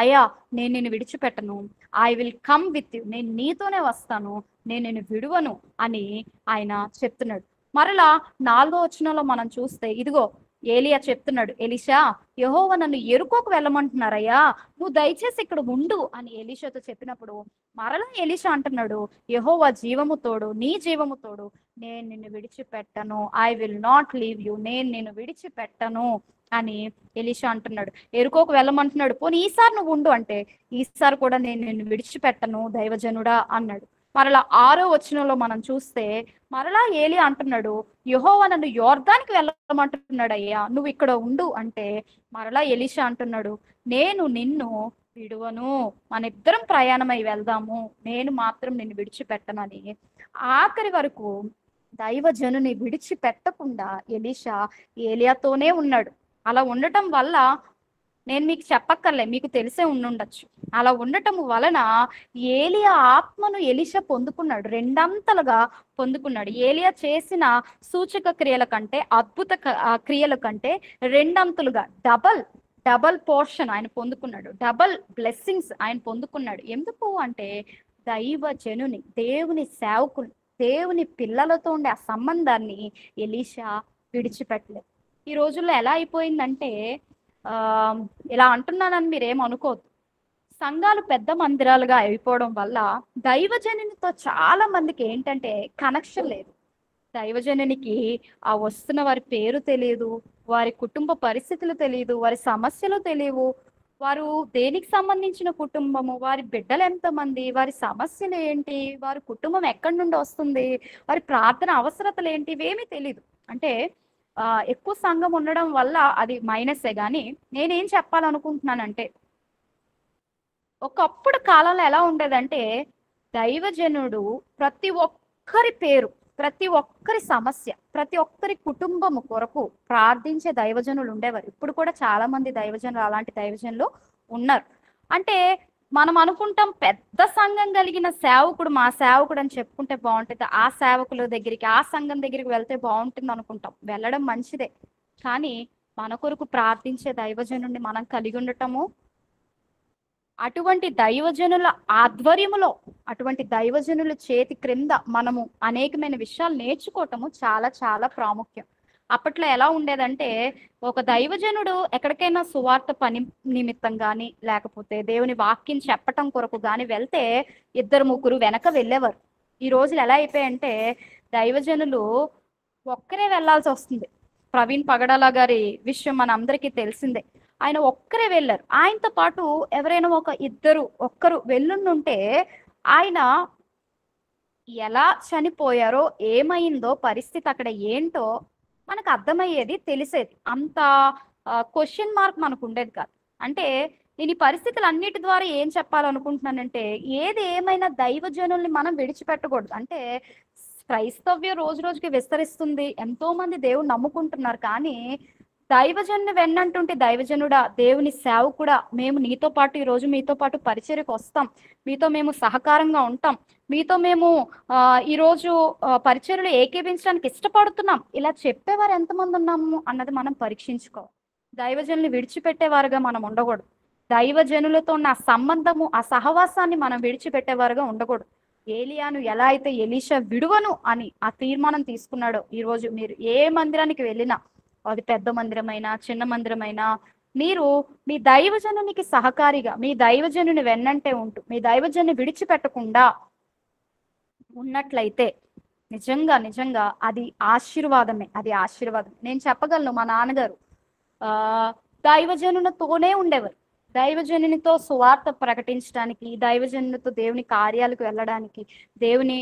అయ్యా నేను నిన్ను విడిచిపెట్టను, I will come with you, నేను నీతోనే వస్తాను, నేను నిన్ను విడువను అని ఆయన చెప్తున్నాడు. మరలా 4వ వచనంలో మనం చూస్తే ఇదిగో ఏలియా చెప్తున్నాడు, ఎలీషా యెహోవా నన్ను ఎరుకోకు వెళ్ళమంటున్నారయ్యా, నువ్వు దయచేసి ఇక్కడ ఉండు అని ఎలీషాతో చెప్పినప్పుడు మరలా ఎలీషా అంటున్నాడు, యెహోవా జీవము తోడు, నీ జీవము తోడు, నేను నిన్ను విడిచిపెట్టను, I will not leave you, నేను నిన్ను విడిచిపెట్టను అని ఎలీషా అంటున్నాడు. ఎరుకోకు వెళ్ళమంటున్నాడు, పోనీ ఈసారి నువ్వు ఉండు అంటే, ఈసారి కూడా నేను నిన్ను విడిచిపెట్టను దైవజనుడా అన్నాడు. మరలా 6వ వచనంలో మనం చూస్తే మరలా ఏలియా అంటున్నాడు, యెహోవా నన్ను యోర్దానికి వెళ్ళమంటున్నాడు అయ్యా, నువ్వు ఇక్కడ ఉండు అంటే మరలా ఎలీషా అంటున్నాడు, నేను నిన్ను విడువను, మన ఇద్దరం ప్రయాణమై వెళ్దాము, నేను మాత్రం నిన్ను విడిచిపెట్టనని ఆఖరి వరకు దైవజనుని విడిచిపెట్టకుండా ఎలీషా ఏలియాతోనే ఉన్నాడు. అలా ఉండటం వల్ల నేను మీకు చెప్పక్కర్లే, మీకు తెలిసే ఉండుండొచ్చు. అలా ఉండటం వలన ఏలియా ఆత్మను ఎలీషా పొందుకున్నాడు, రెండంతలుగా పొందుకున్నాడు. ఏలియా చేసిన సూచక క్రియల కంటే, అద్భుత క్రియల కంటే రెండంతలుగా డబల్ పోర్షన్ ఆయన పొందుకున్నాడు, డబల్ బ్లెస్సింగ్స్ ఆయన పొందుకున్నాడు. ఎందుకు అంటే దైవజనుని, దేవుని సేవకుని, దేవుని పిల్లలతో ఉండే ఆ సంబంధాన్ని ఎలీషా విడిచిపెట్టలేదు. ఈ రోజుల్లో ఎలా అయిపోయిందంటే, ఇలా అంటున్నానని మీరేం అనుకోవద్దు, సంఘాలు పెద్ద మందిరాలుగా అయిపోవడం వల్ల దైవజనునితో చాలా మందికి ఏంటంటే కనెక్షన్ లేదు. దైవజనునికి ఆ వస్తున్న వారి పేరు తెలియదు, వారి కుటుంబ పరిస్థితులు తెలియదు, వారి సమస్యలు తెలియవు, వారు దేనికి సంబంధించిన కుటుంబము, వారి బిడ్డలు ఎంతమంది, వారి సమస్యలు ఏంటి, వారి కుటుంబం ఎక్కడి నుండి వస్తుంది, వారి ప్రార్థన అవసరతలు ఏంటి, ఇవేమీ తెలియదు. అంటే ఎక్కువ సంఘం ఉండడం వల్ల అది మైనసే. కానీ నేనేం చెప్పాలనుకుంటున్నానంటే, ఒకప్పుడు కాలంలో ఎలా ఉండేదంటే దైవజనుడు ప్రతి ఒక్కరి పేరు, ప్రతి ఒక్కరి సమస్య, ప్రతి ఒక్కరి కుటుంబము కొరకు ప్రార్థించే దైవజనులు ఉండేవారు. ఇప్పుడు కూడా చాలా మంది దైవజనులు, అలాంటి దైవజనులు ఉన్నారు. అంటే మనం అనుకుంటాం పెద్ద సంఘం కలిగిన సేవకుడు మా సేవకుడు అని చెప్పుకుంటే బాగుంటుంది, ఆ సేవకుల దగ్గరికి, ఆ సంఘం దగ్గరికి వెళ్తే బాగుంటుంది అనుకుంటాం. వెళ్ళడం మంచిదే, కానీ మన కొరకు ప్రార్థించే దైవజనుడిని మనం కలిగి ఉండటము, అటువంటి దైవజనుల ఆధ్వర్యములో, అటువంటి దైవజనుల చేతి క్రింద మనము అనేకమైన విషయాలు నేర్చుకోవటము చాలా చాలా ప్రాముఖ్యం. అప్పట్లో ఎలా ఉండేదంటే, ఒక దైవజనుడు ఎక్కడికైనా సువార్త పని నిమిత్తం కానీ, లేకపోతే దేవుని వాక్యం చెప్పటం కొరకు కానీ వెళ్తే 2-3 వెనక వెళ్ళేవారు. ఈ రోజులు ఎలా అయిపోయాయంటే దైవజనులు ఒక్కరే వెళ్లాల్సి వస్తుంది. ప్రవీణ్ పగడాల గారి విషయం మన అందరికీ తెలిసిందే. ఆయన ఒక్కరే వెళ్ళారు. ఆయనతో పాటు ఎవరైనా ఒక్కరు వెళ్ళుంటే ఆయన ఎలా చనిపోయారో, ఏమైందో, పరిస్థితి అక్కడ ఏంటో మనకు అర్థమయ్యేది, తెలిసేది. అంత క్వశ్చన్ మార్క్ మనకు ఉండేది కాదు. అంటే నేను ఈ పరిస్థితులు అన్నిటి ద్వారా ఏం చెప్పాలనుకుంటున్నానంటే, ఏది ఏమైనా దైవజనుల్ని మనం విడిచిపెట్టకూడదు. అంటే క్రైస్తవ్యం రోజు రోజుకి విస్తరిస్తుంది, ఎంతో మంది దేవుని నమ్ముకుంటున్నారు. కానీ దైవజనుని వెన్నంటుంటే, దైవజనుడా, దేవుని సేవకుడా, మేము నీతో పాటు ఈరోజు మీతో పాటు పరిచర్యకు వస్తాం, మీతో మేము సహకారంగా ఉంటాం, మీతో మేము ఈరోజు పరిచర్యలు ఏకీభించడానికి ఇష్టపడుతున్నాం, ఇలా చెప్పేవారు ఎంతమంది ఉన్నాము అన్నది మనం పరీక్షించుకోవాలి. దైవజనులు విడిచిపెట్టేవారుగా మనం ఉండకూడదు. దైవజనులతో ఉన్న ఆ సంబంధము, ఆ సహవాసాన్ని మనం విడిచిపెట్టేవారుగా ఉండకూడదు. ఏలియాను ఎలా అయితే ఎలీషా విడువను అని ఆ తీర్మానం తీసుకున్నాడో, ఈరోజు మీరు ఏ మందిరానికి వెళ్ళినా, అది పెద్ద మందిరమైనా చిన్న మందిరమైనా, మీరు మీ దైవజనునికి సహకారిగా, మీ దైవజనుని వెన్నంటే ఉంటూ, మీ దైవజనుని విడిచిపెట్టకుండా ఉన్నట్లయితే నిజంగా నిజంగా అది ఆశీర్వాదమే. అది ఆశీర్వాదం. నేను చెప్పగలను, మా నాన్నగారు దైవజనునితోనే ఉండేవారు. దైవజనునితో సువార్త ప్రకటించడానికి, దైవజనునితో దేవుని కార్యాలకు వెళ్ళడానికి, దేవుని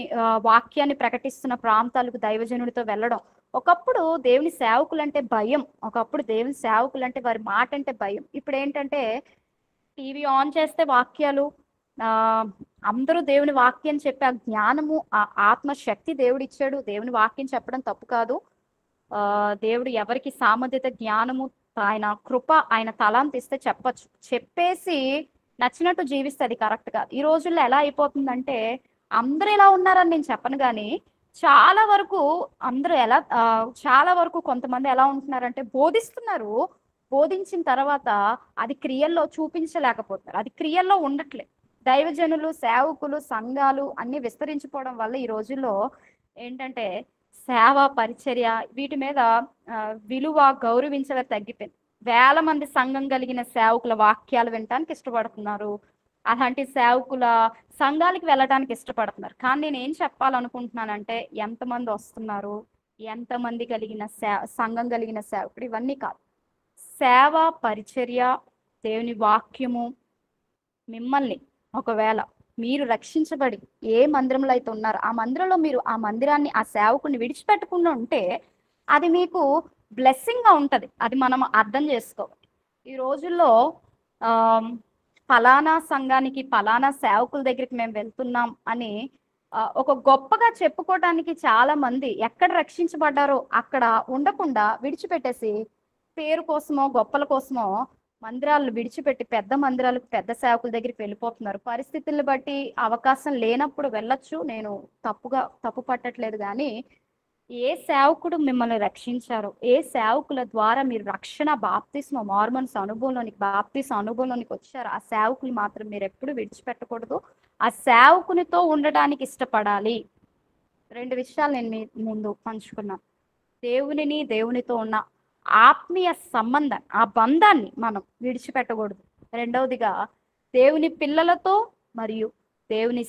వాక్యాన్ని ప్రకటిస్తున్న ప్రాంతాలకు దైవజనునితో వెళ్ళడం. ఒకప్పుడు దేవుని సేవకులంటే భయం, ఒకప్పుడు దేవుని సేవకులంటే వారి మాట అంటే భయం. ఇప్పుడు ఏంటంటే టీవీ ఆన్ చేస్తే వాక్యాలు, అందరూ దేవుని వాక్యం చెప్పే ఆ జ్ఞానము, ఆ ఆత్మశక్తి దేవుడు ఇచ్చాడు. దేవుని వాక్యం చెప్పడం తప్పు కాదు. దేవుడు ఎవరికి సామర్థ్యత, జ్ఞానము, ఆయన కృప, ఆయన తలాంత ఇస్తే చెప్పచ్చు. చెప్పేసి నచ్చినట్టు జీవిస్తే అది కరెక్ట్ కాదు. ఈ రోజుల్లో ఎలా అయిపోతుందంటే, అందరూ ఎలా ఉన్నారని నేను చెప్పను, కానీ చాలా వరకు అందరూ చాలా వరకు కొంతమంది ఎలా ఉంటున్నారంటే, బోధిస్తున్నారు, బోధించిన తర్వాత అది క్రియల్లో చూపించలేకపోతున్నారు, అది క్రియల్లో ఉండట్లేదు. దైవజనులు, సేవకులు, సంఘాలు అన్ని విస్తరించిపోవడం వల్ల ఈ రోజుల్లో ఏంటంటే సేవ, పరిచర్య వీటి మీద విలువ, గౌరవించడం తగ్గిపోయింది. వేల మంది సంఘం కలిగిన సేవకుల వాక్యాలు వినటానికి ఇష్టపడుతున్నారు, అలాంటి సేవకుల సంఘాలకి వెళ్ళడానికి ఇష్టపడుతున్నారు. కానీ నేను ఏం చెప్పాలనుకుంటున్నానంటే, ఎంతమంది వస్తున్నారు, ఎంతమంది కలిగిన సంఘం కలిగిన సేవకుడు, ఇవన్నీ కాదు. సేవ, పరిచర్య, దేవుని వాక్యము మిమ్మల్ని, ఒకవేళ మీరు రక్షించబడి ఏ మందిరంలో అయితే ఉన్నారో ఆ మందిరంలో మీరు ఆ మందిరాన్ని, ఆ సేవకుని విడిచిపెట్టకుండా ఉంటే అది మీకు బ్లెస్సింగ్ గా ఉంటది. అది మనం అర్థం చేసుకోవాలి. ఈ రోజుల్లో ఫలానా సంఘానికి, ఫలానా సేవకుల దగ్గరికి మేము వెళ్తున్నాం అని ఒక గొప్పగా చెప్పుకోవడానికి చాలా మంది ఎక్కడ రక్షించబడ్డారో అక్కడ ఉండకుండా విడిచిపెట్టేసి పేరు కోసమో గొప్పల కోసమో మందిరాలు విడిచిపెట్టి పెద్ద మందిరాలకు, పెద్ద సేవకుల దగ్గరికి వెళ్ళిపోతున్నారు. పరిస్థితులను బట్టి అవకాశం లేనప్పుడు వెళ్ళొచ్చు, నేను తప్పు పట్టట్లేదు. కానీ ఏ సేవకుడు మిమ్మల్ని రక్షించారో, ఏ సేవకుల ద్వారా మీరు రక్షణ, బాప్తిస్మ, మార్మన్స్ అనుభవంలోనికి వచ్చారో ఆ సేవకులు మాత్రం మీరు ఎప్పుడు విడిచిపెట్టకూడదు. ఆ సేవకునితో ఉండడానికి ఇష్టపడాలి. 2 విషయాలు నేను మీ ముందు పంచుకున్నాను. దేవునితో ఉన్న ఆత్మీయ సంబంధం, ఆ బంధాన్ని మనం విడిచిపెట్టకూడదు. రెండవదిగా దేవుని పిల్లలతో మరియు దేవుని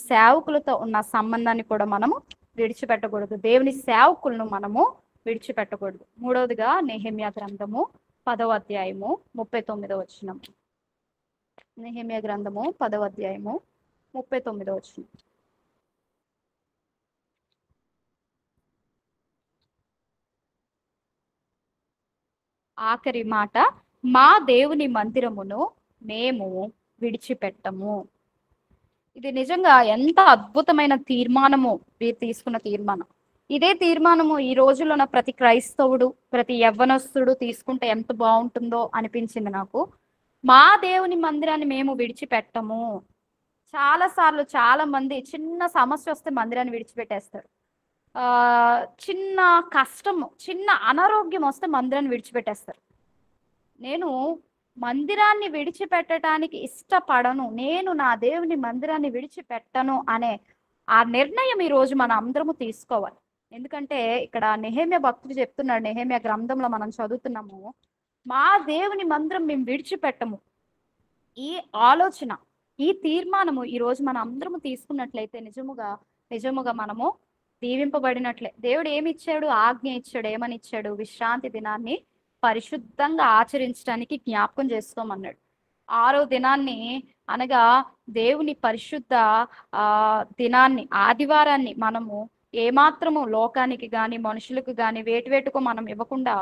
సేవకులతో ఉన్న సంబంధాన్ని కూడా మనము విడిచిపెట్టకూడదు. దేవుని సేవకులను మనము విడిచిపెట్టకూడదు. మూడవదిగా నెహెమ్యా గ్రంథము 10వ అధ్యాయము 39వ వచనం. నెహెమ్యా గ్రంథము 10వ అధ్యాయము 39వ వచనం. ఆఖరి మాట, మా దేవుని మందిరమును మేము విడిచిపెట్టము. ఇది నిజంగా ఎంత అద్భుతమైన తీర్మానము, వీరు తీసుకున్న తీర్మానం. ఇదే తీర్మానము ఈ రోజుల్లో ప్రతి క్రైస్తవుడు, ప్రతి యవ్వనస్తుడు తీసుకుంటే ఎంత బాగుంటుందో అనిపించింది నాకు. మా దేవుని మందిరాన్ని మేము విడిచిపెట్టము. చాలాసార్లు చాలా మంది చిన్న సమస్య వస్తే మందిరాన్ని విడిచిపెట్టేస్తారు. చిన్న కష్టము, చిన్న అనారోగ్యం వస్తే మందిరాన్ని విడిచిపెట్టేస్తారు. నేను మందిరాన్ని విడిచిపెట్టడానికి ఇష్టపడను, నేను నా దేవుని మందిరాన్ని విడిచిపెట్టను అనే ఆ నిర్ణయం ఈ రోజు మనం అందరము తీసుకోవాలి. ఎందుకంటే ఇక్కడ నెహెమ్యా భక్తుడు చెప్తున్నాడు, నెహెమ్యా గ్రంథంలో మనం చదువుతున్నాము, మా దేవుని మందిరం మేము విడిచిపెట్టము. ఈ ఆలోచన, ఈ తీర్మానము ఈ రోజు మనం అందరము తీసుకున్నట్లయితే నిజముగా మనము దీవింపబడినట్లే. దేవుడు ఏమి ఇచ్చాడు? ఆజ్ఞ ఇచ్చాడు. ఏమని ఇచ్చాడు? విశ్రాంతి దినాన్ని పరిశుద్ధంగా ఆచరించడానికి జ్ఞాపకం చేసుకోమన్నాడు. 6వ దినాన్ని అనగా దేవుని పరిశుద్ధ దినాన్ని, ఆదివారాన్ని మనము ఏమాత్రము లోకానికి గాని, మనుషులకు గాని వేటుకో మనం ఇవ్వకుండా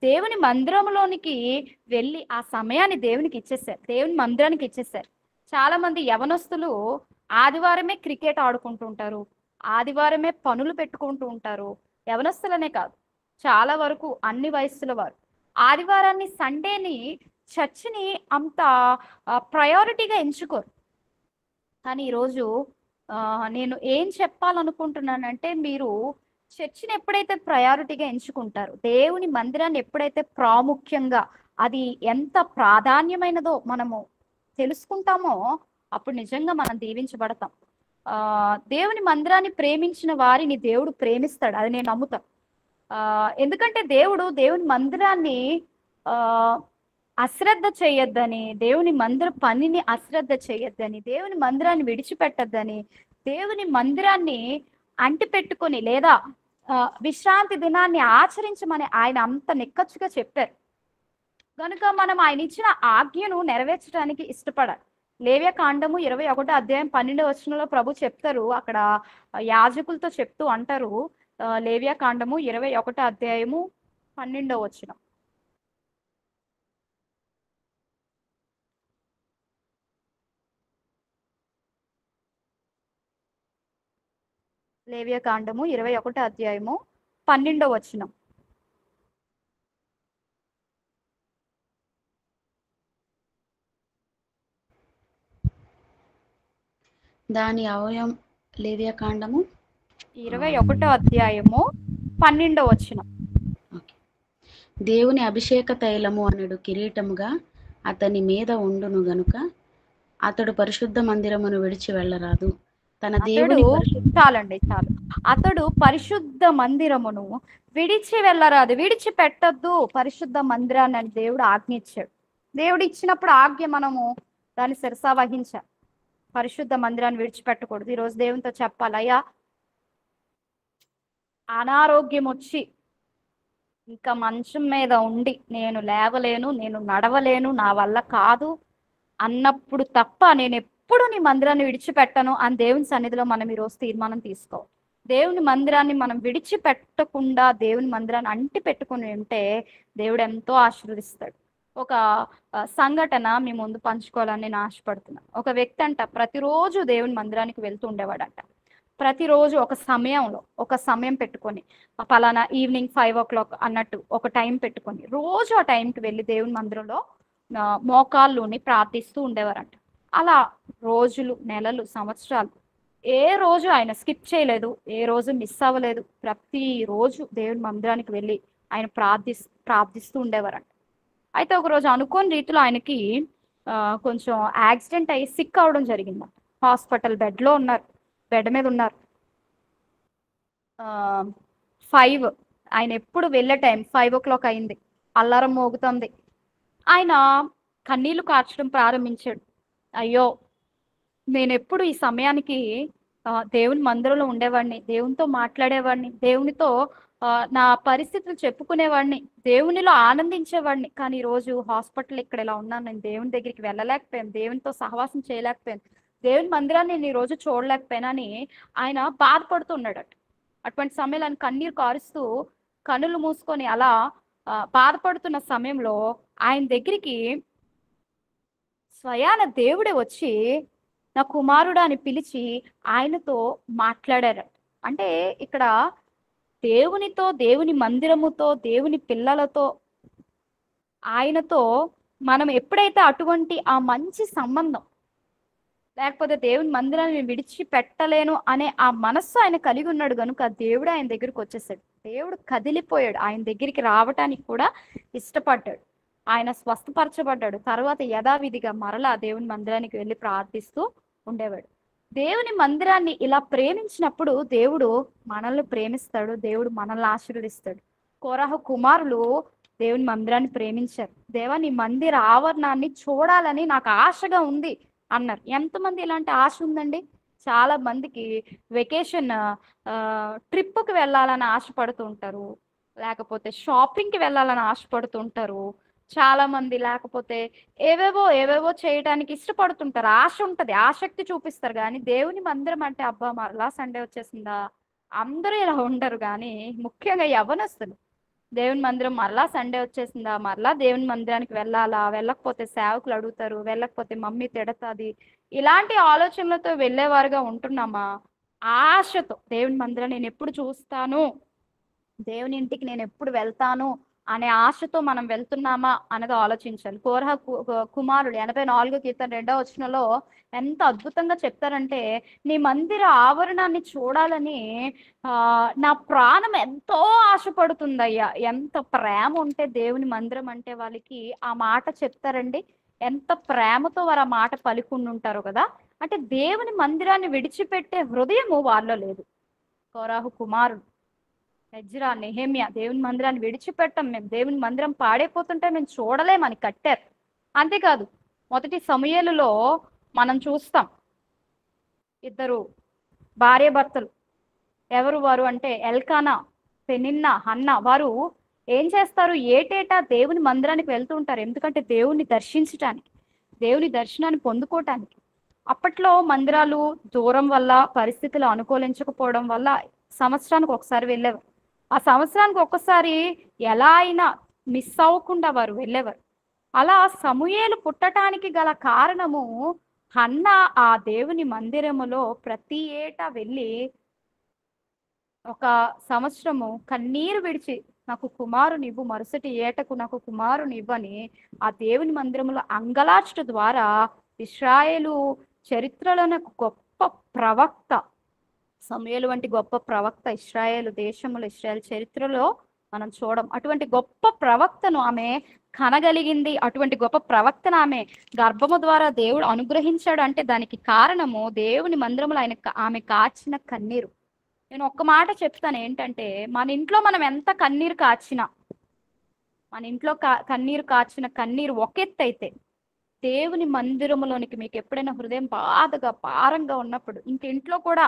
దేవుని మందిరంలోనికి వెళ్ళి ఆ సమయాన్ని దేవునికి ఇచ్చేసారు, దేవుని మందిరానికి ఇచ్చేసారు. చాలా మంది యవనస్తులు ఆదివారమే క్రికెట్ ఆడుకుంటూ ఉంటారు, ఆదివారమే పనులు పెట్టుకుంటూ ఉంటారు. యవనస్తులనే కాదు, చాలా వరకు అన్ని వయస్సుల వారు ఆదివారాన్ని, సండేని, చర్చిని అంత ప్రయారిటీగా ఎంచుకోరు. కానీ ఈరోజు నేను ఏం చెప్పాలనుకుంటున్నానంటే, మీరు చర్చిని ఎప్పుడైతే ప్రయారిటీగా ఎంచుకుంటారో, దేవుని మందిరాన్ని ఎప్పుడైతే ప్రాముఖ్యంగా, అది ఎంత ప్రాధాన్యమైనదో మనము తెలుసుకుంటామో, అప్పుడు నిజంగా మనం దీవించబడతాం. దేవుని మందిరాన్ని ప్రేమించిన వారిని దేవుడు ప్రేమిస్తాడు, అది నేను నమ్ముతాను. ఎందుకంటే దేవుని మందిరాన్ని అశ్రద్ధ చేయొద్దని, దేవుని మందిర పనిని అశ్రద్ధ చేయొద్దని, దేవుని మందిరాన్ని విడిచిపెట్టద్దని, దేవుని మందిరాన్ని అంటిపెట్టుకొని లేదా విశ్రాంతి దినాన్ని ఆచరించమని ఆయన అంత నిక్కచ్చుగా చెప్పారు. కనుక మనం ఆయన ఇచ్చిన ఆజ్ఞను నెరవేర్చడానికి ఇష్టపడాలి. లేవ్యకాండము 21వ అధ్యాయం 12వ వచనంలో ప్రభు చెప్తారు, అక్కడ యాజకులతో చెప్తూ అంటారు, లేవ్యకాండము 21వ అధ్యాయము 12వ వచనం. లేవ్యకాండము 21వ అధ్యాయము 12వ వచనం. దాని అవయం లేవ్యకాండము 21వ అధ్యాయము 12వ వచనం. దేవుని అభిషేక తైలము అనడు కిరీటముగా అతని మీద ఉండును గనుక అతడు పరిశుద్ధ మందిరమును విడిచి వెళ్ళరాదు. తన దేవుని చాలండి, చాలు. అతడు పరిశుద్ధ మందిరమును విడిచి వెళ్ళరాదు, విడిచిపెట్టద్దు పరిశుద్ధ మందిరాన్ని అని దేవుడు ఆజ్ఞ ఇచ్చాడు. దేవుడు ఇచ్చినప్పుడు ఆజ్ఞ మనము దాన్ని శిరసా వహించాలి. పరిశుద్ధ మందిరాన్ని విడిచిపెట్టకూడదు. ఈరోజు దేవునితో చెప్పాలి, అయ్యా అనారోగ్యం వచ్చి ఇంకా మంచం మీద ఉండి నేను లేవలేను, నేను నడవలేను, నా వల్ల కాదు అన్నప్పుడు తప్ప నేను ఎప్పుడు నీ మందిరాన్ని విడిచిపెట్టను అని దేవుని సన్నిధిలో మనం ఈరోజు తీర్మానం తీసుకోవాలి. దేవుని మందిరాన్ని మనం విడిచిపెట్టకుండా దేవుని మందిరాన్ని అంటి పెట్టుకుని ఉంటే దేవుడు ఎంతో ఆశీర్వదిస్తాడు. ఒక సంఘటన మీ ముందు పంచుకోవాలని నేను ఆశపడుతున్నాను. ఒక వ్యక్తి అంట ప్రతిరోజు దేవుని మందిరానికి వెళ్తూ ఉండేవాడంట. ప్రతిరోజు ఒక సమయం పెట్టుకొని, పలానా ఈవినింగ్ 5 o'clock అన్నట్టు ఒక టైం పెట్టుకొని రోజు ఆ టైంకి వెళ్ళి దేవుని మందిరంలో మోకాళ్ళుని ప్రార్థిస్తూ ఉండేవారంట. అలా రోజులు, నెలలు, సంవత్సరాలు ఏ రోజు ఆయన స్కిప్ చేయలేదు, ఏ రోజు మిస్ అవ్వలేదు. ప్రతిరోజు దేవుని మందిరానికి వెళ్ళి ఆయన ప్రార్థిస్తూ ఉండేవారంట. అయితే ఒకరోజు అనుకోని రీతిలో ఆయనకి కొంచెం యాక్సిడెంట్ అయ్యి సిక్ అవడం జరిగిందంట. హాస్పిటల్ బెడ్ మీద ఉన్నారు. 5 ఆయన ఎప్పుడు వెళ్ళే టైం 5 o'clock అయింది. అల్లారం మోగుతుంది. ఆయన కన్నీళ్లు కార్చడం ప్రారంభించాడు. అయ్యో, నేను ఎప్పుడు ఈ సమయానికి దేవుని మందిరంలో ఉండేవాడిని, దేవునితో మాట్లాడేవాడిని, దేవునితో నా పరిస్థితులు చెప్పుకునేవాడిని, దేవునిలో ఆనందించేవాడిని. కానీ ఈరోజు హాస్పిటల్ ఇక్కడ ఇలా ఉన్నాను, నేను దేవుని దగ్గరికి వెళ్ళలేకపోయాను, దేవునితో సహవాసం చేయలేకపోయాను, దేవుని మందిరాన్ని నేను ఈరోజు చూడలేకపోయాను అని ఆయన బాధపడుతున్నాడట. అటువంటి సమయంలో ఆయన కన్నీరు కారుస్తూ కన్నులు మూసుకొని అలా బాధపడుతున్న సమయంలో ఆయన దగ్గరికి స్వయాన దేవుడే వచ్చి నా కుమారుడా అని పిలిచి ఆయనతో మాట్లాడారట. అంటే ఇక్కడ దేవునితో, దేవుని మందిరముతో, దేవుని పిల్లలతో, ఆయనతో మనం ఎప్పుడైతే అటువంటి ఆ మంచి సంబంధం, లేకపోతే దేవుని మందిరాన్ని విడిచిపెట్టలేను అనే ఆ మనస్సు ఆయన కలిగి ఉన్నాడు కనుక దేవుడు ఆయన దగ్గరికి వచ్చేసాడు. దేవుడు కదిలిపోయాడు, ఆయన దగ్గరికి రావటానికి కూడా ఇష్టపడ్డాడు. ఆయన స్వస్థపరచబడ్డాడు. తర్వాత యథావిధిగా మరలా దేవుని మందిరానికి వెళ్ళి ప్రార్థిస్తూ ఉండేవాడు. దేవుని మందిరాన్ని ఇలా ప్రేమించినప్పుడు దేవుడు మనల్ని ప్రేమిస్తాడు, దేవుడు మనల్ని ఆశీర్వదిస్తాడు. కోరహు కుమారులు దేవుని మందిరాన్ని ప్రేమించారు. దేవా, నీ మందిర ఆవరణాన్ని చూడాలని నాకు ఆశగా ఉంది అన్నారు. ఎంతమంది ఇలాంటి ఆశ ఉందండి? చాలా మందికి వెకేషన్ ట్రిప్కి వెళ్ళాలని ఆశపడుతూ ఉంటారు, లేకపోతే షాపింగ్కి వెళ్ళాలని ఆశపడుతూ ఉంటారు. చాలా మంది లేకపోతే ఏవేవో చేయడానికి ఇష్టపడుతుంటారు. ఆశ ఉంటది, ఆసక్తి చూపిస్తారు. కానీ దేవుని మందిరం అంటే అబ్బా మరలా సండే వచ్చేసిందా, అందరూ ఇలా ఉండరు. కానీ ముఖ్యంగా యవ్వనస్తులు దేవుని మందిరం మరలా సండే వచ్చేసిందా, మరలా దేవుని మందిరానికి వెళ్ళాలా, వెళ్ళకపోతే సేవకులు అడుగుతారు, వెళ్ళకపోతే మమ్మీ తిడతాది, ఇలాంటి ఆలోచనలతో వెళ్ళేవారుగా ఉంటున్నామా? ఆశతో దేవుని మందిరం నేను ఎప్పుడు చూస్తాను, దేవుని ఇంటికి నేను ఎప్పుడు వెళ్తాను అనే ఆశతో మనం వెళ్తున్నామా అన్నది ఆలోచించాలి. కోరహ కుమారుడు 84 కీర్తన 2వ వచనంలో ఎంత అద్భుతంగా చెప్తారంటే, నీ మందిర ఆవరణాన్ని చూడాలని నా ప్రాణం ఎంతో ఆశపడుతుందయ్యా. ఎంత ప్రేమ ఉంటే దేవుని మందిరం అంటే వాళ్ళకి ఆ మాట చెప్తారండి. ఎంత ప్రేమతో వారు ఆ మాట పలికి ఉంటారో కదా. అంటే దేవుని మందిరాన్ని విడిచిపెట్టే హృదయము వాళ్ళలో లేదు. కోరాహు కుమారుడు ఎజ్రా, నెహెమ్యా దేవుని మందిరాన్ని విడిచిపెట్టం, మేము దేవుని మందిరం పాడైపోతుంటే మేము చూడలేమని కట్టారు. అంతేకాదు, మొదటి సమూయేలులో మనం చూస్తాం, ఇద్దరు భార్య భర్తలు. ఎవరు వారు అంటే ఎల్కానా, పెనిన్నా, హన్నా. వారు ఏం చేస్తారు, ఏటేటా దేవుని మందిరానికి వెళ్తూ ఉంటారు. ఎందుకంటే దేవుని దర్శించటానికి, దేవుని దర్శనాన్ని పొందుకోవటానికి. అప్పట్లో మందిరాలు దూరం వల్ల, పరిస్థితులు అనుకూలించకపోవడం వల్ల సంవత్సరానికి ఒకసారి వెళ్ళేవారు. ఆ సంవత్సరానికి ఒక్కసారి ఎలా అయినా మిస్ అవ్వకుండా వారు వెళ్ళేవారు. అలా సమూయేలు పుట్టడానికి గల కారణము, హన్నా ఆ దేవుని మందిరములో ప్రతి ఏటా వెళ్ళి ఒక సంవత్సరము కన్నీరు విడిచి నాకు కుమారునివ్వు, మరుసటి ఏటకు నాకు కుమారునివ్వని ఆ దేవుని మందిరములో అంగలార్చుట ద్వారా ఇశ్రాయేలు చరిత్రలోని గొప్ప ప్రవక్త, సమూయేలు వంటి గొప్ప ప్రవక్త ఇశ్రాయేలు దేశంలో, ఇశ్రాయేల్ చరిత్రలో మనం చూడం. అటువంటి గొప్ప ప్రవక్తను ఆమె కనగలిగింది. అటువంటి గొప్ప ప్రవక్తను ఆమె గర్భము ద్వారా దేవుడు అనుగ్రహించాడు అంటే దానికి కారణము దేవుని మందిరంలో ఆమె కాచిన కన్నీరు. నేను ఒక్క మాట చెప్తాను ఏంటంటే, మన ఇంట్లో మనం ఎంత కన్నీరు కాచినా, మన ఇంట్లో కన్నీరు కాచిన కన్నీరు ఒక ఎత్తు అయితే, దేవుని మందిరములోనికి మీకు ఎప్పుడైనా హృదయం బాధగా భారంగా ఉన్నప్పుడు, ఇంట్లో కూడా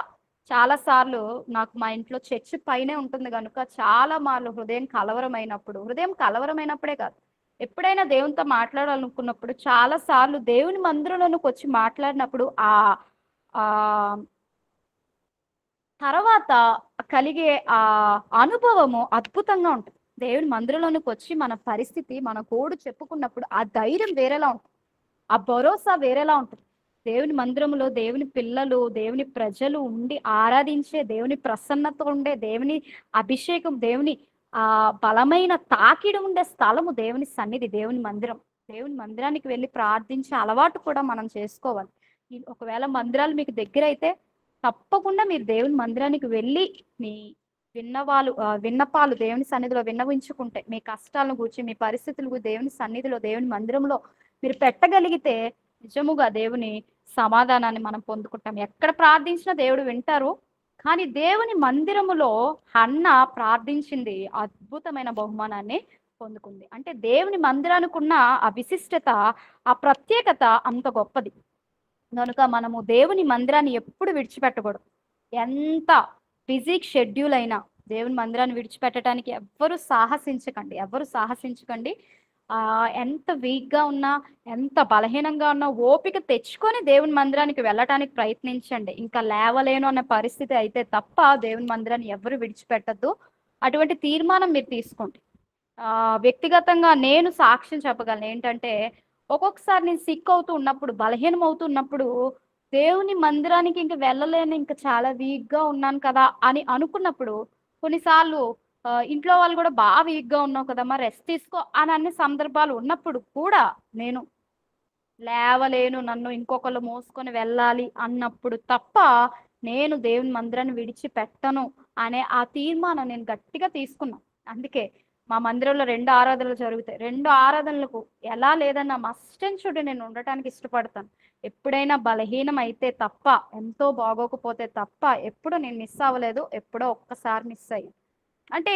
చాలా సార్లు నాకు మా ఇంట్లో చర్చి పైనే ఉంటుంది కనుక చాలా మార్లు హృదయం కలవరమైనప్పుడే కాదు, ఎప్పుడైనా దేవునితో మాట్లాడాలనుకున్నప్పుడు చాలా సార్లు దేవుని మందిరంలోనికి వచ్చి మాట్లాడినప్పుడు ఆ తర్వాత కలిగే ఆ అనుభవము అద్భుతంగా ఉంటుంది. దేవుని మందిరంలోనికి వచ్చి మన పరిస్థితి, మన కోడు చెప్పుకున్నప్పుడు ఆ ధైర్యం వేరేలా ఉంటుంది, ఆ భరోసా వేరేలా ఉంటుంది. దేవుని మందిరంలో దేవుని పిల్లలు, దేవుని ప్రజలు ఉండి ఆరాధించే, దేవుని ప్రసన్నత ఉండే, దేవుని అభిషేకం, దేవుని బలమైన తాకిడి ఉండే స్థలము దేవుని సన్నిధి, దేవుని మందిరం. దేవుని మందిరానికి వెళ్ళి ప్రార్థించే అలవాటు కూడా మనం చేసుకోవాలి. ఒకవేళ మందిరాలు మీకు దగ్గర అయితే తప్పకుండా మీరు దేవుని మందిరానికి వెళ్ళి మీ విన్నపాలు దేవుని సన్నిధిలో విన్నవించుకుంటే, మీ కష్టాలను గురించి, మీ పరిస్థితులు దేవుని సన్నిధిలో, దేవుని మందిరంలో మీరు పెట్టగలిగితే నిజముగా దేవుని సమాధానాన్ని మనం పొందుకుంటాం. ఎక్కడ ప్రార్థించినా దేవుడు వింటారు. కానీ దేవుని మందిరములో హన్న ప్రార్థించింది అద్భుతమైన బహుమానాన్ని పొందుకుంది. అంటే దేవుని మందిరానికి ఉన్న ఆ విశిష్టత, ఆ ప్రత్యేకత అంత గొప్పది కనుక మనము దేవుని మందిరాన్ని ఎప్పుడు విడిచిపెట్టకూడదు. ఎంత బిజీ షెడ్యూల్ అయినా దేవుని మందిరాన్ని విడిచిపెట్టడానికి ఎవ్వరు సాహసించకండి. ఎంత వీక్గా ఉన్నా, ఎంత బలహీనంగా ఉన్నా ఓపిక తెచ్చుకొని దేవుని మందిరానికి వెళ్ళటానికి ప్రయత్నించండి. ఇంకా లేవలేను అన్న పరిస్థితి అయితే తప్ప దేవుని మందిరాన్ని ఎవరు విడిచిపెట్టద్దు. అటువంటి తీర్మానం మీరు తీసుకోండి. వ్యక్తిగతంగా నేను సాక్ష్యం చెప్పగలను ఏంటంటే, ఒక్కొక్కసారి నేను సిక్ అవుతూ ఉన్నప్పుడు, బలహీనం అవుతున్నప్పుడు, దేవుని మందిరానికి ఇంక వెళ్ళలేను, ఇంకా చాలా వీక్గా ఉన్నాను కదా అని అనుకున్నప్పుడు, కొన్నిసార్లు ఇంట్లో వాళ్ళు కూడా బాగా వీక్గా ఉన్నావు కదమ్మా, రెస్ట్ తీసుకో అని అన్ని సందర్భాలు ఉన్నప్పుడు కూడా నేను లేవలేను, నన్ను ఇంకొకళ్ళు మోసుకొని వెళ్ళాలి అన్నప్పుడు తప్ప నేను దేవుని మందిరాన్ని విడిచిపెట్టను అనే ఆ తీర్మానం నేను గట్టిగా తీసుకున్నాను. అందుకే మా మందిరంలో 2 ఆరాధనలు జరుగుతాయి. 2 ఆరాధనలకు ఎలా లేదన్నా మస్ట్ అండ్ షుడ్ నేను ఉండటానికి ఇష్టపడతాను. ఎప్పుడైనా బలహీనం అయితే తప్ప, ఎంతో బాగోకపోతే తప్ప ఎప్పుడు నేను మిస్ అవ్వలేదు. ఎప్పుడో ఒక్కసారి మిస్ అయ్యాను. అంటే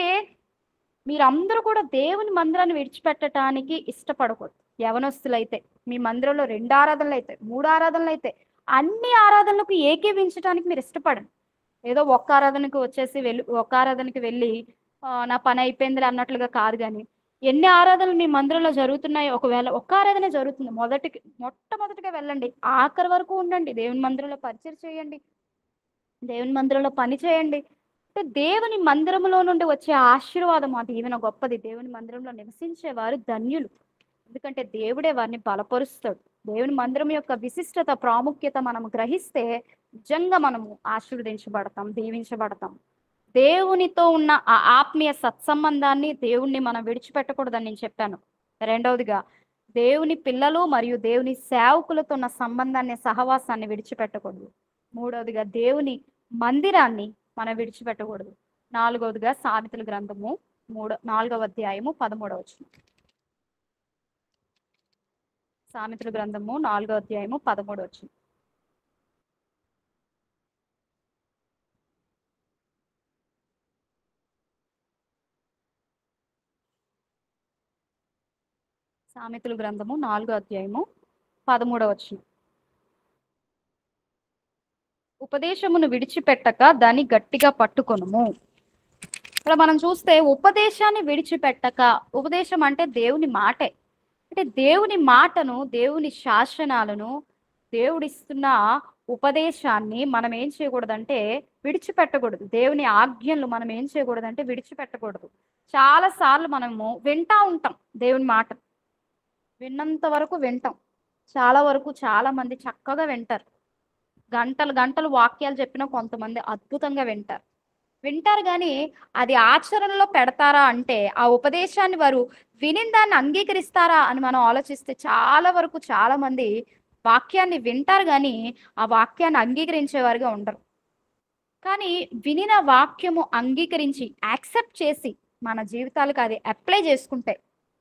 మీరందరూ కూడా దేవుని మందిరాన్ని విడిచిపెట్టడానికి ఇష్టపడకూడదు. యవనస్తులైతే మీ మందిరంలో 2 ఆరాధనలు అయితే, 3 ఆరాధనలు అయితే, అన్ని ఆరాధనలకు ఏకీవించడానికి మీరు ఇష్టపడండి. ఏదో ఒక్క ఆరాధనకి వెళ్ళి నా పని అయిపోయింది అన్నట్లుగా కాదు. కానీ ఎన్ని ఆరాధనలు మీ మందిరంలో జరుగుతున్నాయో, ఒకవేళ ఒక్క ఆరాధన జరుగుతుంది, మొట్టమొదటిగా వెళ్ళండి, ఆఖరి వరకు ఉండండి, దేవుని మందిరంలో పరిచయం చేయండి, దేవుని మందిరంలో పని చేయండి. అంటే దేవుని మందిరంలో నుండి వచ్చే ఆశీర్వాదం, ఆ దీవెన గొప్పది. దేవుని మందిరంలో నివసించేవారు ధన్యులు, ఎందుకంటే దేవుడే వారిని బలపరుస్తాడు. దేవుని మందిరం యొక్క విశిష్టత, ప్రాముఖ్యత మనం గ్రహిస్తే నిజంగా మనము ఆశీర్వదించబడతాం, దీవించబడతాం. దేవునితో ఉన్న ఆ ఆత్మీయ సత్సంబంధాన్ని, దేవుణ్ణి మనం విడిచిపెట్టకూడదని నేను చెప్పాను. రెండవదిగా, దేవుని పిల్లలు మరియు దేవుని సేవకులతో ఉన్న సంబంధాన్ని, సహవాసాన్ని విడిచిపెట్టకూడదు. మూడవదిగా, దేవుని మందిరాన్ని మనం విడిచిపెట్టకూడదు. నాలుగవదిగా, సామెతల గ్రంథము 4వ అధ్యాయము 13వ వచనం. సామెతల గ్రంథము 4వ అధ్యాయము 13వ వచనం. సామెతల గ్రంథము 4వ అధ్యాయము 13వ వచనం. ఉపదేశమును విడిచిపెట్టక దాన్ని గట్టిగా పట్టుకొనుము. ఇక్కడ మనం చూస్తే ఉపదేశాన్ని విడిచిపెట్టక, ఉపదేశం అంటే దేవుని మాటే. అంటే దేవుని మాటను, దేవుని శాసనాలను, దేవుడిస్తున్న ఉపదేశాన్ని మనం ఏం చేయకూడదంటే విడిచిపెట్టకూడదు. దేవుని ఆజ్ఞలు మనం ఏం చేయకూడదంటే విడిచిపెట్టకూడదు. చాలా సార్లు మనము వింటా ఉంటాం దేవుని మాట, విన్నంత వరకు వింటాం. చాలా వరకు చాలా మంది చక్కగా వింటారు, గంటలు గంటలు వాక్యాలు చెప్పినా కొంతమంది అద్భుతంగా వింటారు కానీ అది ఆచరణలో పెడతారా అంటే, ఆ ఉపదేశాన్ని వారు వినిన దాన్ని అంగీకరిస్తారా అని మనం ఆలోచిస్తే చాలా వరకు చాలా మంది వాక్యాన్ని వింటారు కానీ ఆ వాక్యాన్ని అంగీకరించేవారుగా ఉండరు. కానీ వినిన వాక్యము అంగీకరించి యాక్సెప్ట్ చేసి మన జీవితాలకు అది అప్లై చేసుకుంటే,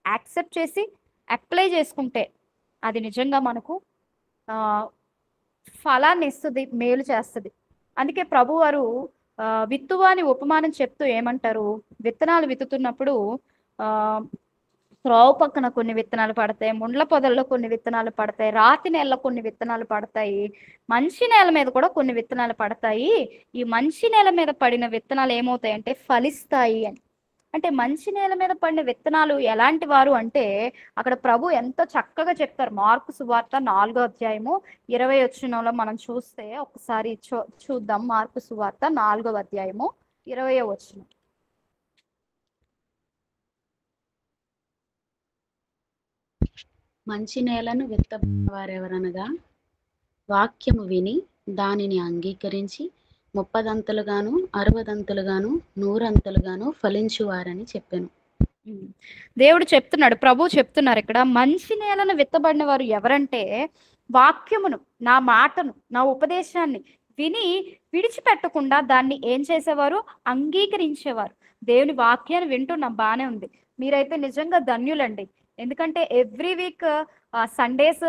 యాక్సెప్ట్ చేసి అప్లై చేసుకుంటే అది నిజంగా మనకు ఫలాన్ని ఇస్తుంది, మేలు చేస్తుంది. అందుకే ప్రభువారు విత్తువాని ఉపమానం చెప్తూ ఏమంటారు, విత్తనాలు విత్తుతున్నప్పుడు త్రోవ పక్కన కొన్ని విత్తనాలు పడతాయి, ముండ్ల పొదల్లో కొన్ని విత్తనాలు పడతాయి, రాతి నేలలో కొన్ని విత్తనాలు పడతాయి, మంచి నేల మీద కూడా కొన్ని విత్తనాలు పడతాయి. ఈ మంచి నేల మీద పడిన విత్తనాలు ఏమవుతాయి అంటే ఫలిస్తాయి అని. అంటే మంచి నేల మీద పడిన విత్తనాలు ఎలాంటి వారు అంటే, అక్కడ ప్రభు ఎంతో చక్కగా చెప్తారు. మార్కు సువార్త 4వ అధ్యాయము 20వ వచనంలో మనం చూస్తే ఒకసారి చూద్దాం. మార్కు సువార్త 4వ అధ్యాయము 20వ వచనం. మంచి నేలను విత్తవారెవరనగా, వాక్యము విని దానిని అంగీకరించి 30 60 100 ఫలించువారని చెప్పాను. దేవుడు చెప్తున్నాడు, ప్రభు చెప్తున్నారు ఇక్కడ, మంచి నేలను విత్తబడిన వారు ఎవరంటే, వాక్యమును, నా మాటను, నా ఉపదేశాన్ని విని విడిచిపెట్టకుండా దాన్ని ఏం చేసేవారు, అంగీకరించేవారు. దేవుని వాక్యాన్ని వింటున్నాం, బానే ఉంది. మీరైతే నిజంగా ధన్యులండి. ఎందుకంటే ఎవ్రీ వీక్ సండేస్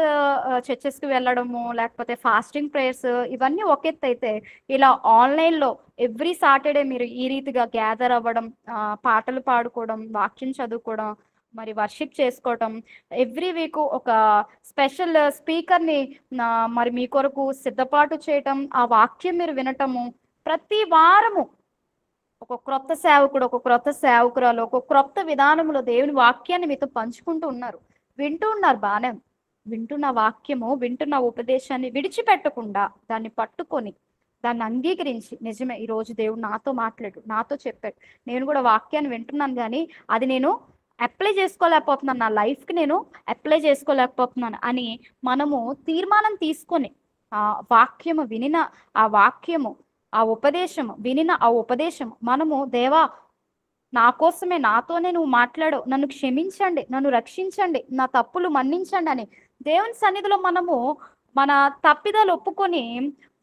చర్చెస్కి వెళ్ళడము, లేకపోతే ఫాస్టింగ్ ప్రేయర్స్, ఇవన్నీ ఒక ఎత్తు అయితే, ఇలా ఆన్లైన్లో ఎవ్రీ సాటర్డే మీరు ఈ రీతిగా గ్యాదర్ అవ్వడం, పాటలు పాడుకోవడం, వాక్యం చదువుకోవడం, మరి వర్షిప్ చేసుకోవటం, ఎవ్రీ వీక్ ఒక స్పెషల్ స్పీకర్ని మరి మీ కొరకు సిద్ధపాటు చేయటం, ఆ వాక్యం మీరు వినటము, ప్రతి వారము ఒక క్రొత్త సేవకుడు, ఒక క్రొత్త సేవకురాలు, ఒక క్రొత్త విధానంలో దేవుని వాక్యాన్ని మీతో పంచుకుంటూ ఉన్నారు, వింటూ ఉన్నారు, బాగానే వింటున్న వాక్యము, వింటున్న ఉపదేశాన్ని విడిచిపెట్టకుండా దాన్ని పట్టుకొని దాన్ని అంగీకరించి, నిజమే ఈరోజు దేవుడు నాతో మాట్లాడు, నాతో చెప్పాడు, నేను కూడా వాక్యాన్ని వింటున్నాను కానీ అది నేను అప్లై చేసుకోలేకపోతున్నాను, నా లైఫ్కి నేను అప్లై చేసుకోలేకపోతున్నాను అని మనము తీర్మానం తీసుకొని, ఆ వాక్యము వినిన ఆ వాక్యము, ఆ ఉపదేశము వినిన ఆ ఉపదేశం మనము, దేవా నా కోసమే, నాతోనే నువ్వు మాట్లాడు, నన్ను క్షమించండి, నన్ను రక్షించండి, నా తప్పులు మన్నించండి అని దేవుని సన్నిధిలో మనము మన తప్పిదాలు ఒప్పుకొని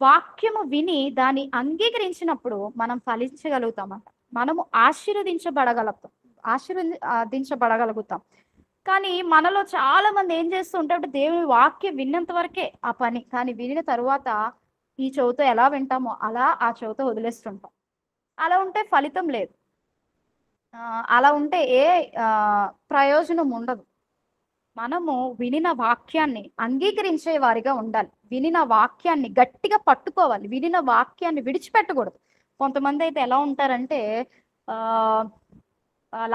వాక్యము విని దాన్ని అంగీకరించినప్పుడు మనం ఫలించగలుగుతామంట, మనము ఆశీర్వదించబడగలుగుతాం. కానీ మనలో చాలా మంది ఏం చేస్తూ ఉంటారు, దేవుని వాక్యం విన్నంత వరకే ఆ పని, కానీ వినిన తరువాత ఈ చెవుతో ఎలా వింటామో అలా ఆ చెవుతో వదిలేస్తుంటాం. అలా ఉంటే ఫలితం లేదు, అలా ఉంటే ఏ ప్రయోజనం ఉండదు. మనము వినిన వాక్యాన్ని అంగీకరించే వారిగా ఉండాలి, వినిన వాక్యాన్ని గట్టిగా పట్టుకోవాలి, వినిన వాక్యాన్ని విడిచిపెట్టకూడదు. కొంతమంది అయితే ఎలా ఉంటారంటే,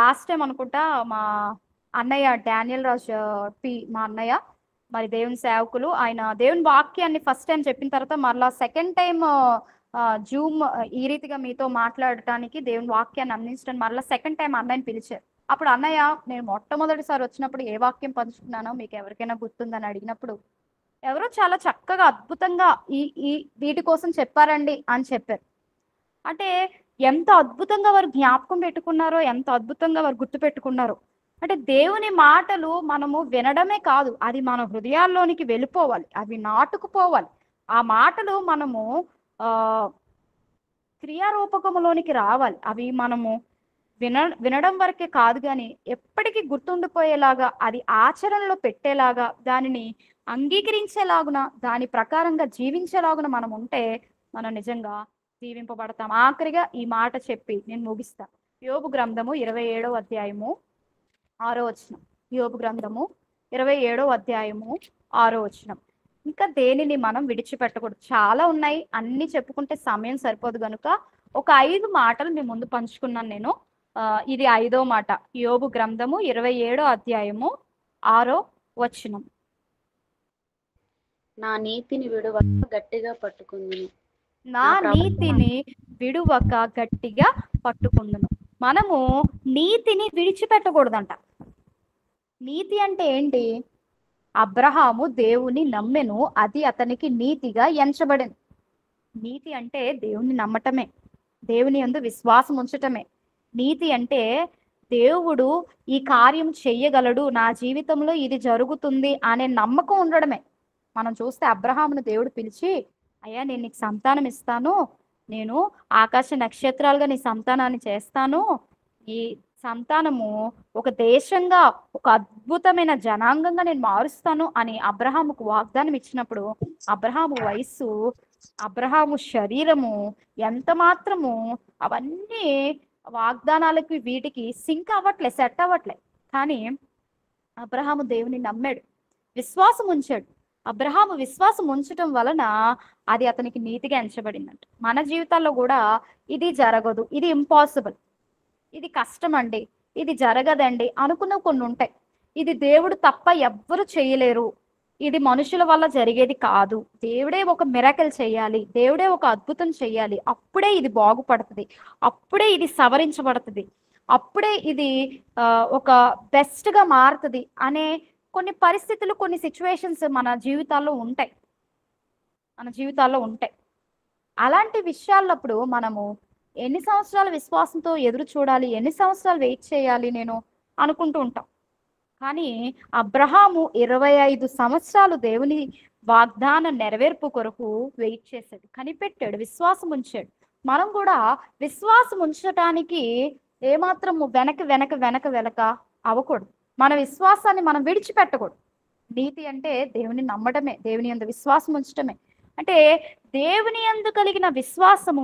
లాస్ట్ టైం అనుకుంటా మా అన్నయ్య డానియల్ రాజ్ మా అన్నయ్య, మరి దేవుని సేవకులు, ఆయన దేవుని వాక్యాన్ని ఫస్ట్ టైం చెప్పిన తర్వాత మరలా సెకండ్ టైం జూమ్ ఈ రీతిగా మీతో మాట్లాడటానికి దేవుని వాక్యాన్ని అందించడానికి మరలా సెకండ్ టైం అన్నయ్యని పిలిచారు. అప్పుడు అన్నయ్య, నేను మొట్టమొదటిసారి వచ్చినప్పుడు ఏ వాక్యం పంచుకున్నానో మీకు ఎవరికైనా గుర్తుందని అడిగినప్పుడు ఎవరో చాలా చక్కగా అద్భుతంగా ఈ ఈ వీటి కోసం చెప్పారండి అని చెప్పారు. అంటే ఎంత అద్భుతంగా వారు జ్ఞాపకం పెట్టుకున్నారో, ఎంత అద్భుతంగా వారు గుర్తు పెట్టుకున్నారో. అంటే దేవుని మాటలు మనము వినడమే కాదు, అది మన హృదయాల్లోనికి వెళ్ళిపోవాలి, అవి నాటుకుపోవాలి. ఆ మాటలు మనము ఆ క్రియారూపకములోనికి రావాలి. అవి మనము వినడం వరకే కాదు, కానీ ఎప్పటికీ గుర్తుండిపోయేలాగా, అది ఆచరణలో పెట్టేలాగా, దానిని అంగీకరించేలాగున, దాని ప్రకారంగా జీవించేలాగున మనం ఉంటే మనం నిజంగా దీవింపబడతాం. ఆఖరిగా ఈ మాట చెప్పి నేను ముగిస్తా. యోబు గ్రంథము 27వ అధ్యాయము 6వ వచనం. యోబు గ్రంథము 27వ అధ్యాయము 6వ వచనం. ఇంకా దేనిని మనం విడిచిపెట్టకూడదు. చాలా ఉన్నాయి, అన్ని చెప్పుకుంటే సమయం సరిపోదు కనుక ఒక 5 మాటలు మీ ముందు పంచుకున్నాను నేను. ఇది 5వ మాట. యోబు గ్రంథము 27వ అధ్యాయము 6వ వచనం. నా నీతిని విడువక గట్టిగా పట్టుకుందును. నా నీతిని విడువక గట్టిగా పట్టుకుందును. మనము నీతిని విడిచిపెట్టకూడదంట. నీతి అంటే ఏంటి? అబ్రహాము దేవుని నమ్మెను, అది అతనికి నీతిగా ఎంచబడింది. నీతి అంటే దేవుని నమ్మటమే, దేవుని యందు విశ్వాసం ఉంచటమే. నీతి అంటే దేవుడు ఈ కార్యం చెయ్యగలడు, నా జీవితంలో ఇది జరుగుతుంది అనే నమ్మకం ఉండడమే. మనం చూస్తే అబ్రహామును దేవుడు పిలిచి, అయ్యా నేను నీకు సంతానం ఇస్తాను, నేను ఆకాశ నక్షత్రాలుగా నీ సంతానాన్ని చేస్తాను, ఈ సంతానము ఒక దేశంగా, ఒక అద్భుతమైన జనాంగంగా నేను మారుస్తాను అని అబ్రహాముకు వాగ్దానం ఇచ్చినప్పుడు అబ్రహాము వయస్సు, అబ్రహాము శరీరము ఎంత మాత్రము అవన్నీ వాగ్దానాలకి వీటికి సింక్ అవ్వట్లే, సెట్ అవ్వట్లే. కానీ అబ్రహాము దేవుని నమ్మాడు, విశ్వాసం ఉంచాడు. అబ్రహాము విశ్వాసం ఉంచటం వలన అది అతనికి నీతిగా ఎంచబడిందంట. మన జీవితాల్లో కూడా ఇది జరగదు, ఇది ఇంపాసిబుల్, ఇది కష్టం అండి, ఇది జరగదండి అనుకున్న కొన్ని ఉంటాయి. ఇది దేవుడు తప్ప ఎవ్వరు చేయలేరు, ఇది మనుషుల వల్ల జరిగేది కాదు, దేవుడే ఒక మిరకల్ చేయాలి, దేవుడే ఒక అద్భుతం చేయాలి, అప్పుడే ఇది బాగుపడుతుంది, అప్పుడే ఇది సవరించబడుతుంది, అప్పుడే ఇది ఒక బెస్ట్గా మారుతుంది అనే కొన్ని పరిస్థితులు, కొన్ని సిచ్యువేషన్స్ మన జీవితాల్లో ఉంటాయి. అలాంటి విషయాలప్పుడు మనము ఎన్ని సంవత్సరాల విశ్వాసంతో ఎదురు చూడాలి, ఎన్ని సంవత్సరాలు వెయిట్ చేయాలి నేను అనుకుంటూ ఉంటాం. కానీ అబ్రహాము 25 సంవత్సరాలు దేవుని వాగ్దాన నెరవేర్పు కొరకు వెయిట్ చేశాడు, కనిపెట్టాడు, విశ్వాసం ఉంచాడు. మనం కూడా విశ్వాసం ఉంచటానికి ఏమాత్రము వెనక అవ్వకూడదు. మన విశ్వాసాన్ని మనం విడిచిపెట్టకూడదు. నీతి అంటే దేవుని నమ్మటమే, దేవుని యందు విశ్వాసం ఉంచటమే. అంటే దేవుని యందు కలిగిన విశ్వాసము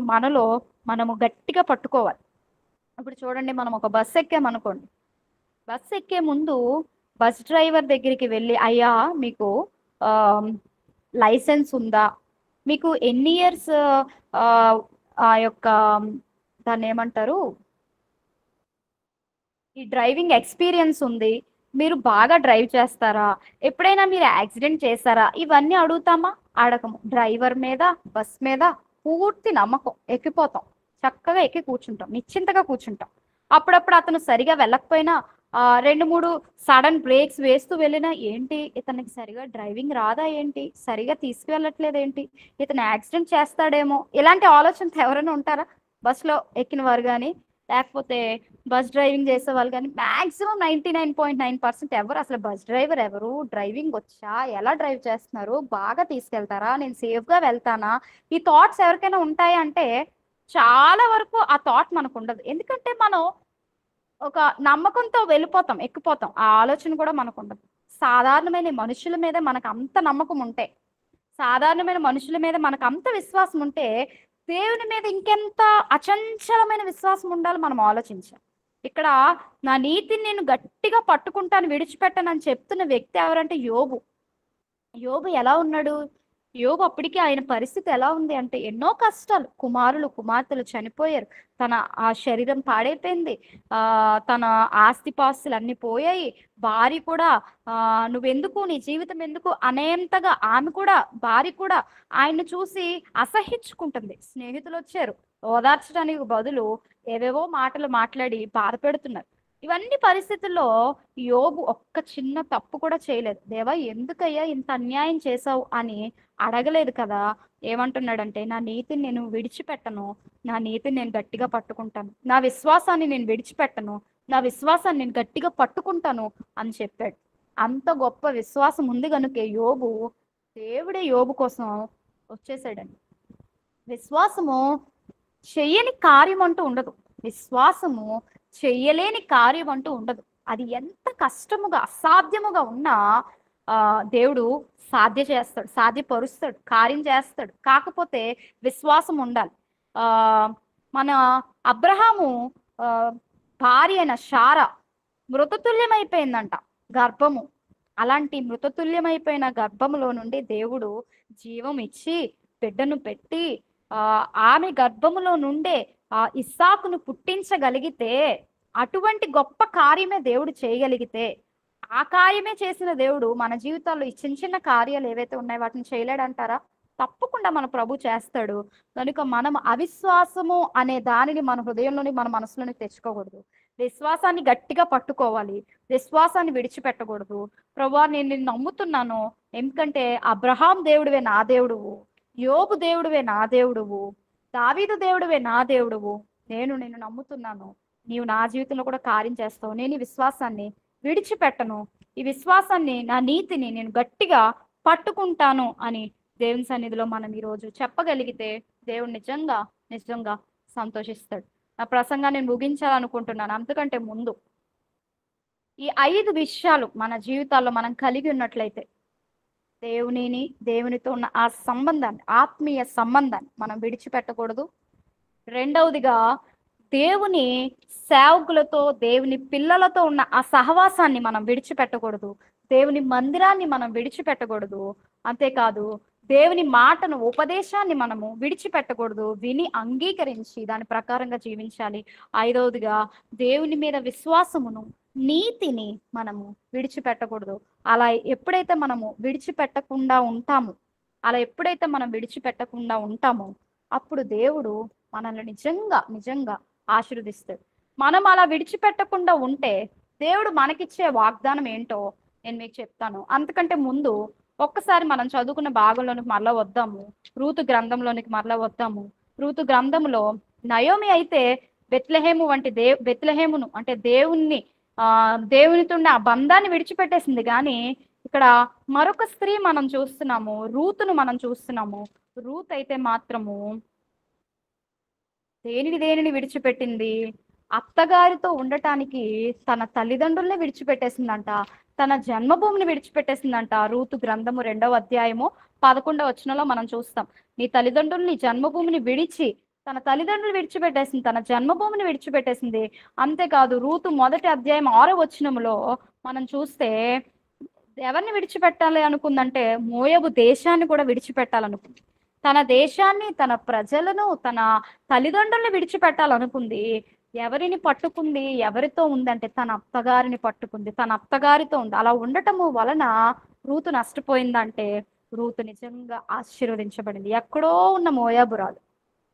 మనము గట్టిగా పట్టుకోవాలి. ఇప్పుడు చూడండి, మనం ఒక బస్సు ఎక్కామనుకోండి, బస్సు ఎక్కే ముందు బస్ డ్రైవర్ దగ్గరికి వెళ్ళి, అయ్యా మీకు లైసెన్స్ ఉందా, మీకు ఎన్ని ఇయర్స్ ఆ యొక్క దాన్ని ఏమంటారు, ఈ డ్రైవింగ్ ఎక్స్పీరియన్స్ ఉంది, మీరు బాగా డ్రైవ్ చేస్తారా, ఎప్పుడైనా మీరు యాక్సిడెంట్ చేశారా, ఇవన్నీ అడుగుతామా? అడగము. డ్రైవర్ మీద, బస్ మీద పూర్తి నమ్మకం, ఎక్కిపోతాం, చక్కగా ఎక్కి కూర్చుంటాం, నిశ్చింతగా కూర్చుంటాం. అప్పుడప్పుడు అతను సరిగా వెళ్ళకపోయినా 2-3 సడన్ బ్రేక్స్ వేస్తూ వెళ్ళినా, ఏంటి ఇతనికి సరిగా డ్రైవింగ్ రాదా ఏంటి, సరిగా తీసుకువెళ్ళట్లేదు ఏంటి, ఇతను యాక్సిడెంట్ చేస్తాడేమో, ఇలాంటి ఆలోచనతో ఎవరైనా ఉంటారా? బస్సులో ఎక్కిన వారు కానీ, లేకపోతే బస్ డ్రైవింగ్ చేసే వాళ్ళు కానీ మ్యాక్సిమం 99.9% ఎవరు అసలు బస్ డ్రైవర్ ఎవరు, డ్రైవింగ్ వచ్చా, ఎలా డ్రైవ్ చేస్తున్నారు, బాగా తీసుకెళ్తారా, నేను సేఫ్గా వెళ్తానా, ఈ థాట్స్ ఎవరికైనా ఉంటాయి అంటే చాలా వరకు ఆ థాట్ మనకు ఉండదు. ఎందుకంటే మనం ఒక నమ్మకంతో వెళ్ళిపోతాం, ఎక్కిపోతాం, ఆ ఆలోచన కూడా మనకు ఉండదు. సాధారణమైన మనుషుల మీద మనకు అంత నమ్మకం ఉంటే, సాధారణమైన మనుషుల మీద మనకు అంత విశ్వాసం ఉంటే, దేవుని మీద ఇంకెంత అచంచలమైన విశ్వాసం ఉండాలి మనం ఆలోచించాలి. ఇక్కడ నా నీతిని నేను గట్టిగా పట్టుకుంటాను, విడిచిపెట్టను అని చెప్తున్న వ్యక్తి ఎవరంటే యోబు. యోబు ఎలా ఉన్నాడు? యోబు అప్పటికి ఆయన పరిస్థితి ఎలా ఉంది అంటే ఎన్నో కష్టాలు, కుమారులు కుమార్తెలు చనిపోయారు, తన ఆ శరీరం పాడైపోయింది, తన ఆస్తిపాస్తులు అన్ని పోయాయి, భార్య కూడా నువ్వెందుకు, నీ జీవితం ఎందుకు అనేంతగా ఆమె కూడా, భార్య కూడా ఆయన్ని చూసి అసహించుకుంటుంది. స్నేహితులు వచ్చారు ఓదార్చడానికి బదులు ఏవేవో మాటలు మాట్లాడి బాధ పెడుతున్నారు. ఇవన్నీ పరిస్థితుల్లో యోబు ఒక్క చిన్న తప్పు కూడా చేయలేదు. దేవా ఎందుకయ్యా ఇంత అన్యాయం చేశావు అని అడగలేదు కదా. ఏమంటున్నాడంటే, నా నీతిని నేను విడిచిపెట్టను, నా నీతిని నేను గట్టిగా పట్టుకుంటాను, నా విశ్వాసాన్ని నేను విడిచిపెట్టను, నా విశ్వాసాన్ని నేను గట్టిగా పట్టుకుంటాను అని చెప్పాడు. అంత గొప్ప విశ్వాసం ఉంది కనుక యోబు, దేవుడే యోబు కోసం వచ్చేసాడండి. విశ్వాసము చెయ్యని కార్యం అంటూ ఉండదు, విశ్వాసము చెయ్యలేని కార్యం అంటూ ఉండదు. అది ఎంత కష్టముగా అసాధ్యముగా ఉన్నా దేవుడు చేస్తాడు, సాధ్యపరుస్తాడు, కార్యం చేస్తాడు. కాకపోతే విశ్వాసం ఉండాలి. మన అబ్రహాము భార్య అయిన శారా మృతతుల్యమైపోయిందంట గర్భము. అలాంటి మృతతుల్యమైపోయిన గర్భములో నుండి దేవుడు జీవం ఇచ్చి బిడ్డను పెట్టి ఆమె గర్భములో నుండే ఇస్సాకును పుట్టించగలిగితే, అటువంటి గొప్ప కార్యమే దేవుడు చేయగలిగితే, ఆ కార్యమే చేసిన దేవుడు మన జీవితాల్లో ఈ చిన్న చిన్న కార్యాలు ఏవైతే ఉన్నాయో వాటిని చేయలేడంటారా? తప్పకుండా మన ప్రభు చేస్తాడు. కనుక మనం అవిశ్వాసము అనే దానిని మన హృదయంలోని, మన మనసులోని తెచ్చుకోకూడదు. విశ్వాసాన్ని గట్టిగా పట్టుకోవాలి, విశ్వాసాన్ని విడిచిపెట్టకూడదు. ప్రభువా నేను నిన్ను నమ్ముతున్నాను, ఎందుకంటే అబ్రహాం దేవుడివే నా దేవుడువు, యోబు దేవుడివే నా దేవుడువు, దావీదు దేవుడివే నా దేవుడువు, నేను నిన్ను నమ్ముతున్నాను, నీవు నా జీవితంలో కూడా కార్యం చేస్తావు, నేను ఈ విశ్వాసాన్ని విడిచిపెట్టను, ఈ విశ్వాసాన్ని, నా నీతిని నేను గట్టిగా పట్టుకుంటాను అని దేవుని సన్నిధిలో మనం ఈరోజు చెప్పగలిగితే దేవుడు నిజంగా నిజంగా సంతోషిస్తాడు. నా ప్రసంగాన్ని నేను ముగించాలనుకుంటున్నాను. అంతకంటే ముందు ఈ 5 విషయాలు మన జీవితాల్లో మనం కలిగి ఉన్నట్లయితే, దేవునితో ఉన్న ఆ సంబంధాన్ని, ఆత్మీయ సంబంధాన్ని మనం విడిచిపెట్టకూడదు. రెండవదిగా దేవుని సేవకులతో, దేవుని పిల్లలతో ఉన్న ఆ సహవాసాన్ని మనం విడిచిపెట్టకూడదు, దేవుని మందిరాన్ని మనం విడిచిపెట్టకూడదు. అంతేకాదు దేవుని మాటను, ఉపదేశాన్ని మనము విడిచిపెట్టకూడదు, విని అంగీకరించి దాని ప్రకారంగా జీవించాలి. ఐదవదిగా దేవుని మీద విశ్వాసమును, నీతిని మనము విడిచిపెట్టకూడదు. అలా ఎప్పుడైతే మనము విడిచిపెట్టకుండా ఉంటామో అప్పుడు దేవుడు మనల్ని నిజంగా నిజంగా ఆశీర్వదిస్తాడు. మనం అలా విడిచిపెట్టకుండా ఉంటే దేవుడు మనకిచ్చే వాగ్దానం ఏంటో నేను మీకు చెప్తాను. అంతకంటే ముందు ఒక్కసారి మనం చదువుకున్న భాగంలోనికి మరలా వద్దాము, రూతు గ్రంథంలోనికి మరలా వద్దాము. రూతు గ్రంథంలో నయోమి అయితే బెత్లెహేమును అంటే దేవునితో ఆ బంధాన్ని విడిచిపెట్టేసింది. కానీ ఇక్కడ మరొక స్త్రీ మనం చూస్తున్నాము, రూతును మనం చూస్తున్నాము. రూత్ అయితే మాత్రము దేనిని విడిచిపెట్టింది? అత్తగారితో ఉండటానికి తన తల్లిదండ్రుల్ని విడిచిపెట్టేసిందంట, తన జన్మభూమిని విడిచిపెట్టేసిందంట. రూతు గ్రంథము 2వ అధ్యాయము 11వ వచనంలో మనం చూస్తాం. నీ తల్లిదండ్రుల్ని, జన్మభూమిని విడిచి, తన తల్లిదండ్రులు విడిచిపెట్టేసింది, తన జన్మభూమిని విడిచిపెట్టేసింది. అంతేకాదు రూతు 1వ అధ్యాయం 6వ వచనంలో మనం చూస్తే ఎవరిని విడిచిపెట్టాలి అనుకుందంటే మోయాబు దేశాన్ని కూడా విడిచిపెట్టాలనుకుంది. తన దేశాన్ని, తన ప్రజలను, తన తల్లిదండ్రుల్ని విడిచిపెట్టాలనుకుంది. ఎవరిని పట్టుకుంది? ఎవరితో ఉందంటే తన అత్తగారిని పట్టుకుంది, తన అత్తగారితో ఉంది. అలా ఉండటము వలన రూతు నష్టపోయిందంటే రూతు నిజంగా ఆశీర్వదించబడింది. ఎక్కడో ఉన్న మోయాబురాలు,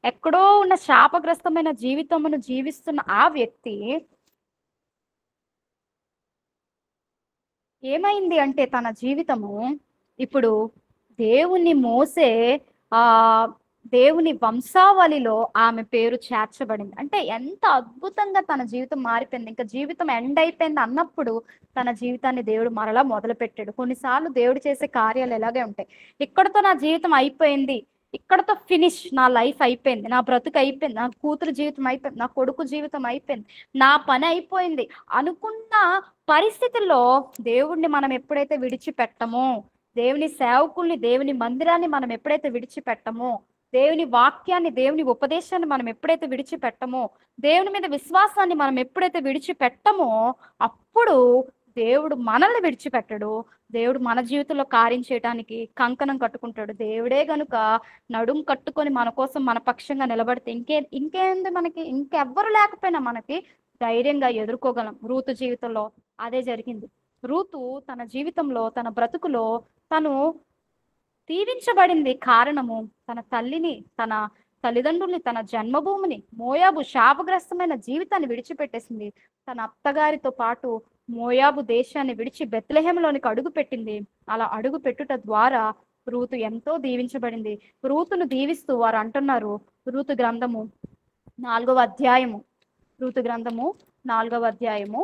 ఎక్కడో ఉన్న శాపగ్రస్తమైన జీవితమును జీవిస్తున్న ఆ వ్యక్తి ఏమైంది అంటే తన జీవితము ఇప్పుడు దేవుని మోసే దేవుని వంశావళిలో ఆమె పేరు చేర్చబడింది. అంటే ఎంత అద్భుతంగా తన జీవితం మారిపోయింది. ఇంకా జీవితం ఎండ్ అయిపోయింది అన్నప్పుడు తన జీవితాన్ని దేవుడు మరలా మొదలు పెట్టాడు. కొన్నిసార్లు దేవుడు చేసే కార్యాలు ఎలాగే ఉంటాయి. ఇక్కడతో నా జీవితం అయిపోయింది, ఇక్కడతో ఫినిష్, నా లైఫ్ అయిపోయింది, నా బ్రతుకు అయిపోయింది, నా కూతురు జీవితం అయిపోయింది, నా కొడుకు జీవితం అయిపోయింది, నా పని అయిపోయింది అనుకున్న పరిస్థితుల్లో దేవుణ్ణి మనం ఎప్పుడైతే విడిచిపెట్టమో, దేవుని సేవకుల్ని, దేవుని మందిరాన్ని మనం ఎప్పుడైతే విడిచిపెట్టమో, దేవుని వాక్యాన్ని, దేవుని ఉపదేశాన్ని మనం ఎప్పుడైతే విడిచిపెట్టమో, దేవుని మీద విశ్వాసాన్ని మనం ఎప్పుడైతే విడిచిపెట్టమో అప్పుడు దేవుడు మనల్ని విడిచిపెట్టడు. దేవుడు మన జీవితంలో కార్యం చేయడానికి కంకణం కట్టుకుంటాడు. దేవుడే గనుక నడుం కట్టుకొని మన కోసం మన పక్షంగా నిలబడితే ఇంకేంది మనకి? ఇంకెవ్వరు లేకపోయినా మనకి ధైర్యంగా ఎదుర్కోగలం. రూతు జీవితంలో అదే జరిగింది. రూతు తన జీవితంలో, తన బ్రతుకులో తను దీవించబడింది. కారణము తన తల్లిని, తన తల్లిదండ్రుల్ని, తన జన్మభూమిని, మోయాబు శాపగ్రస్తమైన జీవితాన్ని విడిచిపెట్టేసింది. తన అత్తగారితో పాటు మోయాబు దేశాన్ని విడిచి బెత్లెహేంలోనికి అడుగు పెట్టింది. అలా అడుగు పెట్టుట ద్వారా రూతు ఎంతో దీవించబడింది. రూతును దీవిస్తూ వారు అంటున్నారు, రూతు గ్రంథము 4వ అధ్యాయము, రూతు గ్రంథము 4వ అధ్యాయము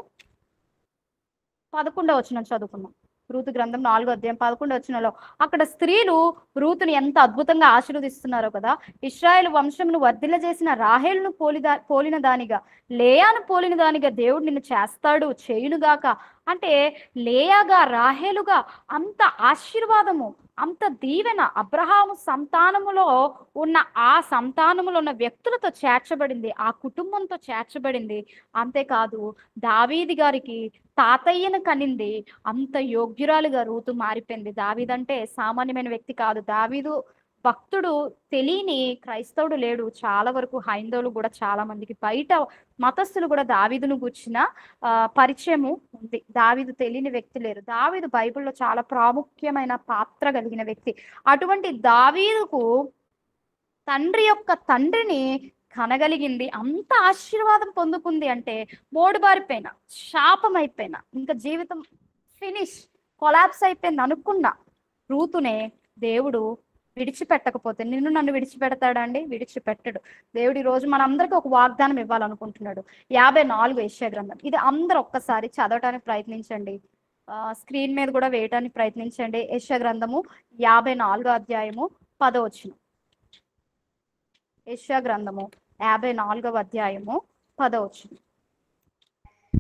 11వ వచనం చదువుకున్నాం. రూతు గ్రంథం 4వ అధ్యాయం 11వ వచనంలో అక్కడ స్త్రీలు రూతుని ఎంత అద్భుతంగా ఆశీర్వదిస్తున్నారో కదా. ఇశ్రాయేలు వంశమును వర్ధిల్ల చేసిన రాహేలును పోలిన దానిగా, లేయాను పోలిన దానిగా దేవుడు నిన్ను చేస్తాడు, చేయునుగాక. అంటే లేయాగా, రాహేలుగా అంత ఆశీర్వాదము, అంత దీవెన అబ్రహాము సంతానములో ఉన్న, ఆ సంతానములో ఉన్న వ్యక్తులతో చేర్చబడింది, ఆ కుటుంబంతో చేర్చబడింది. అంతేకాదు దావీదు గారికి తాతయ్యను కనింది. అంత యోగ్యురాలుగా రూతు మారిపోయింది. దావీదంటే సామాన్యమైన వ్యక్తి కాదు. దావీదు భక్తుడు తెలియని క్రైస్తవుడు లేడు. చాలా వరకు హైందవులు కూడా, చాలా మందికి బయట మతస్థులు కూడా దావీదును గూర్చిన పరిచయము ఉంది. దావీదు తెలియని వ్యక్తి లేరు. దావీదు బైబిల్లో చాలా ప్రాముఖ్యమైన పాత్ర కలిగిన వ్యక్తి. అటువంటి దావీదుకు తండ్రి యొక్క తండ్రిని కనగలిగింది. అంత ఆశీర్వాదం పొందుకుంది అంటే మోడుబారిపోయినా, శాపం అయిపోయినా, ఇంకా జీవితం ఫినిష్, కొలాప్స్ అయిపోయింది అనుకున్న రూతునే దేవుడు విడిచిపెట్టకపోతే నిన్ను నన్ను విడిచిపెడతాడండి? విడిచిపెట్టడు. దేవుడు ఈ రోజు మనందరికీ ఒక వాగ్దానం ఇవ్వాలనుకుంటున్నాడు. 54 యెషయా గ్రంథం. ఇది అందరూ ఒక్కసారి చదవటానికి ప్రయత్నించండి. స్క్రీన్ మీద కూడా వేయటానికి ప్రయత్నించండి. యెషయా గ్రంథము 54వ అధ్యాయము 10వ వచనం. యెషయా గ్రంథము 54వ అధ్యాయము 10వ వచనం.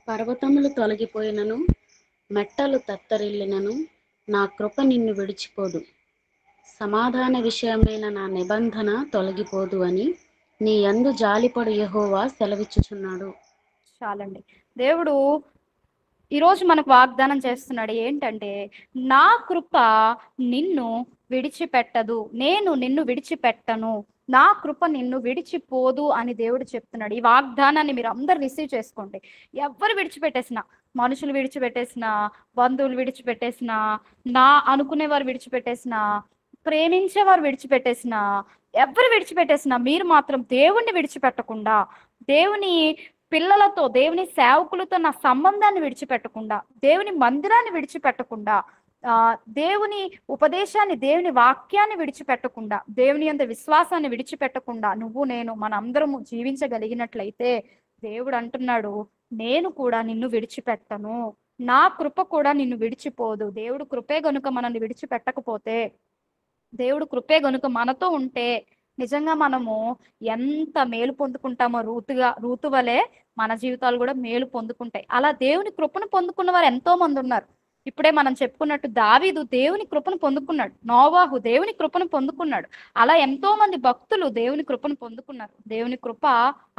పర్వతములు తొలగిపోయినను, మెట్టలు తత్తరిల్లినను, నా కృప నిన్ను విడిచిపోదు. సమాధాన విషయమైన నా నిబంధన తొలగిపోదు అని నీ యందు జాలిపడు యెహోవా సెలవిచ్చుచున్నాడు. చాలండి. దేవుడు ఈరోజు మనకు వాగ్దానం చేస్తున్నాడు ఏంటంటే, నా కృప నిన్ను విడిచిపెట్టదు, నేను నిన్ను విడిచిపెట్టను, నా కృప నిన్ను విడిచిపోదు అని దేవుడు చెప్తున్నాడు. ఈ వాగ్దానాన్ని మీరు అందరు రిసీవ్ చేసుకోండి. ఎవరు విడిచిపెట్టేసినా, మనుషులు విడిచిపెట్టేసినా, బంధువులు విడిచిపెట్టేసినా, నా అనుకునేవారు విడిచిపెట్టేసినా, ప్రేమించేవారు విడిచిపెట్టేసినా, ఎవరు విడిచిపెట్టేసినా, మీరు మాత్రం దేవుణ్ణి విడిచిపెట్టకుండా, దేవుని పిల్లలతో, దేవుని సేవకులతో నా సంబంధాన్ని విడిచిపెట్టకుండా, దేవుని మందిరాన్ని విడిచిపెట్టకుండా, దేవుని ఉపదేశాన్ని, దేవుని వాక్యాన్ని విడిచిపెట్టకుండా, దేవుని యందు విశ్వాసాన్ని విడిచిపెట్టకుండా నువ్వు నేను మనందరము జీవించగలిగినట్లయితే దేవుడు అంటున్నాడు, నేను కూడా నిన్ను విడిచిపెట్టను, నా కృప కూడా నిన్ను విడిచిపోదు. దేవుడు కృపే గనుక మనల్ని విడిచిపెట్టకపోతే, దేవుడు కృపే గనుక మనతో ఉంటే నిజంగా మనము ఎంత మేలు పొందుకుంటామో, రూతు వలె మన జీవితాలు కూడా మేలు పొందుకుంటాయి. అలా దేవుని కృపను పొందుకున్న వారు ఎంతో మంది ఉన్నారు. ఇప్పుడే మనం చెప్పుకున్నట్టు దావీదు దేవుని కృపను పొందుకున్నాడు, నోవాహు దేవుని కృపను పొందుకున్నాడు. అలా ఎంతో మంది భక్తులు దేవుని కృపను పొందుకున్నారు. దేవుని కృప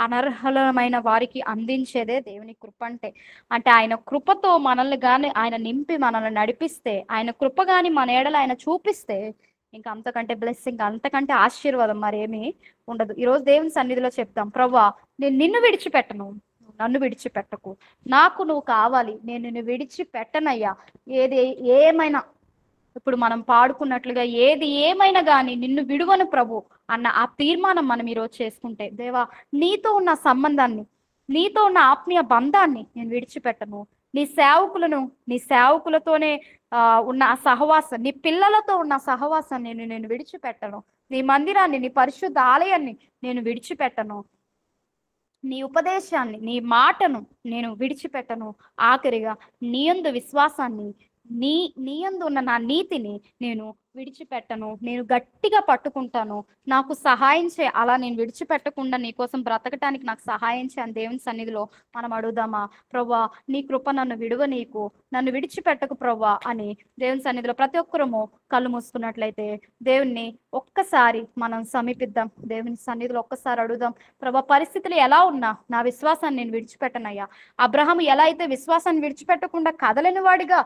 అనర్హలమైన వారికి అందించేదే దేవుని కృప అంటే. అంటే ఆయన కృపతో మనల్ని గాని ఆయన నింపి మనల్ని నడిపిస్తే, ఆయన కృప గాని మన ఏడల ఆయన చూపిస్తే, ఇంకా అంతకంటే బ్లెస్సింగ్, అంతకంటే ఆశీర్వాదం మరేమీ ఉండదు. ఈరోజు దేవుని సన్నిధిలో చెప్తాం, ప్రభువా నేను నిన్ను విడిచిపెట్టను, నన్ను విడిచిపెట్టకు, నాకు నువ్వు కావాలి, నేను నిన్ను విడిచిపెట్టనయ్యా. ఏమైనా ఇప్పుడు మనం పాడుకున్నట్లుగా ఏది ఏమైనా కానీ నిన్ను విడువను ప్రభు అన్న ఆ తీర్మానం మనం ఈరోజు చేసుకుంటే, దేవా నీతో ఉన్న సంబంధాన్ని, నీతో ఉన్న ఆత్మీయ బంధాన్ని నేను విడిచిపెట్టను, నీ సేవకులను, నీ సేవకులతోనే ఉన్న ఆ సహవాసం, నీ పిల్లలతో ఉన్న సహవాసాన్ని నేను విడిచిపెట్టను, నీ మందిరాన్ని, నీ పరిశుద్ధ ఆలయాన్ని నేను విడిచిపెట్టను, నీ ఉపదేశాన్ని, నీ మాటను నేను విడిచిపెట్టను, ఆఖరిగా నీ యందు విశ్వాసాన్ని నీ నీ యందు ఉన్న నా నీతిని నేను విడిచిపెట్టను, నేను గట్టిగా పట్టుకుంటాను. నాకు సహాయం చే, అలా నేను విడిచిపెట్టకుండా నీ కోసం బ్రతకటానికి నాకు సహాయం చే అని దేవుని సన్నిధిలో మనం అడుగుదామా? ప్రవ్వా, నీ కృప నన్ను విడువ, నీకు నన్ను విడిచిపెట్టకు ప్రవ్వా అని దేవుని సన్నిధిలో ప్రతి ఒక్కరము కళ్ళు మూసుకున్నట్లయితే దేవుణ్ణి ఒక్కసారి మనం సమీపిద్దాం. దేవుని సన్నిధిలో ఒక్కసారి అడుగుదాం, ప్రభా పరిస్థితులు ఎలా ఉన్నా నా విశ్వాసాన్ని నేను విడిచిపెట్టనయ్యా. అబ్రహాము ఎలా అయితే విశ్వాసాన్ని విడిచిపెట్టకుండా కదలని వాడిగా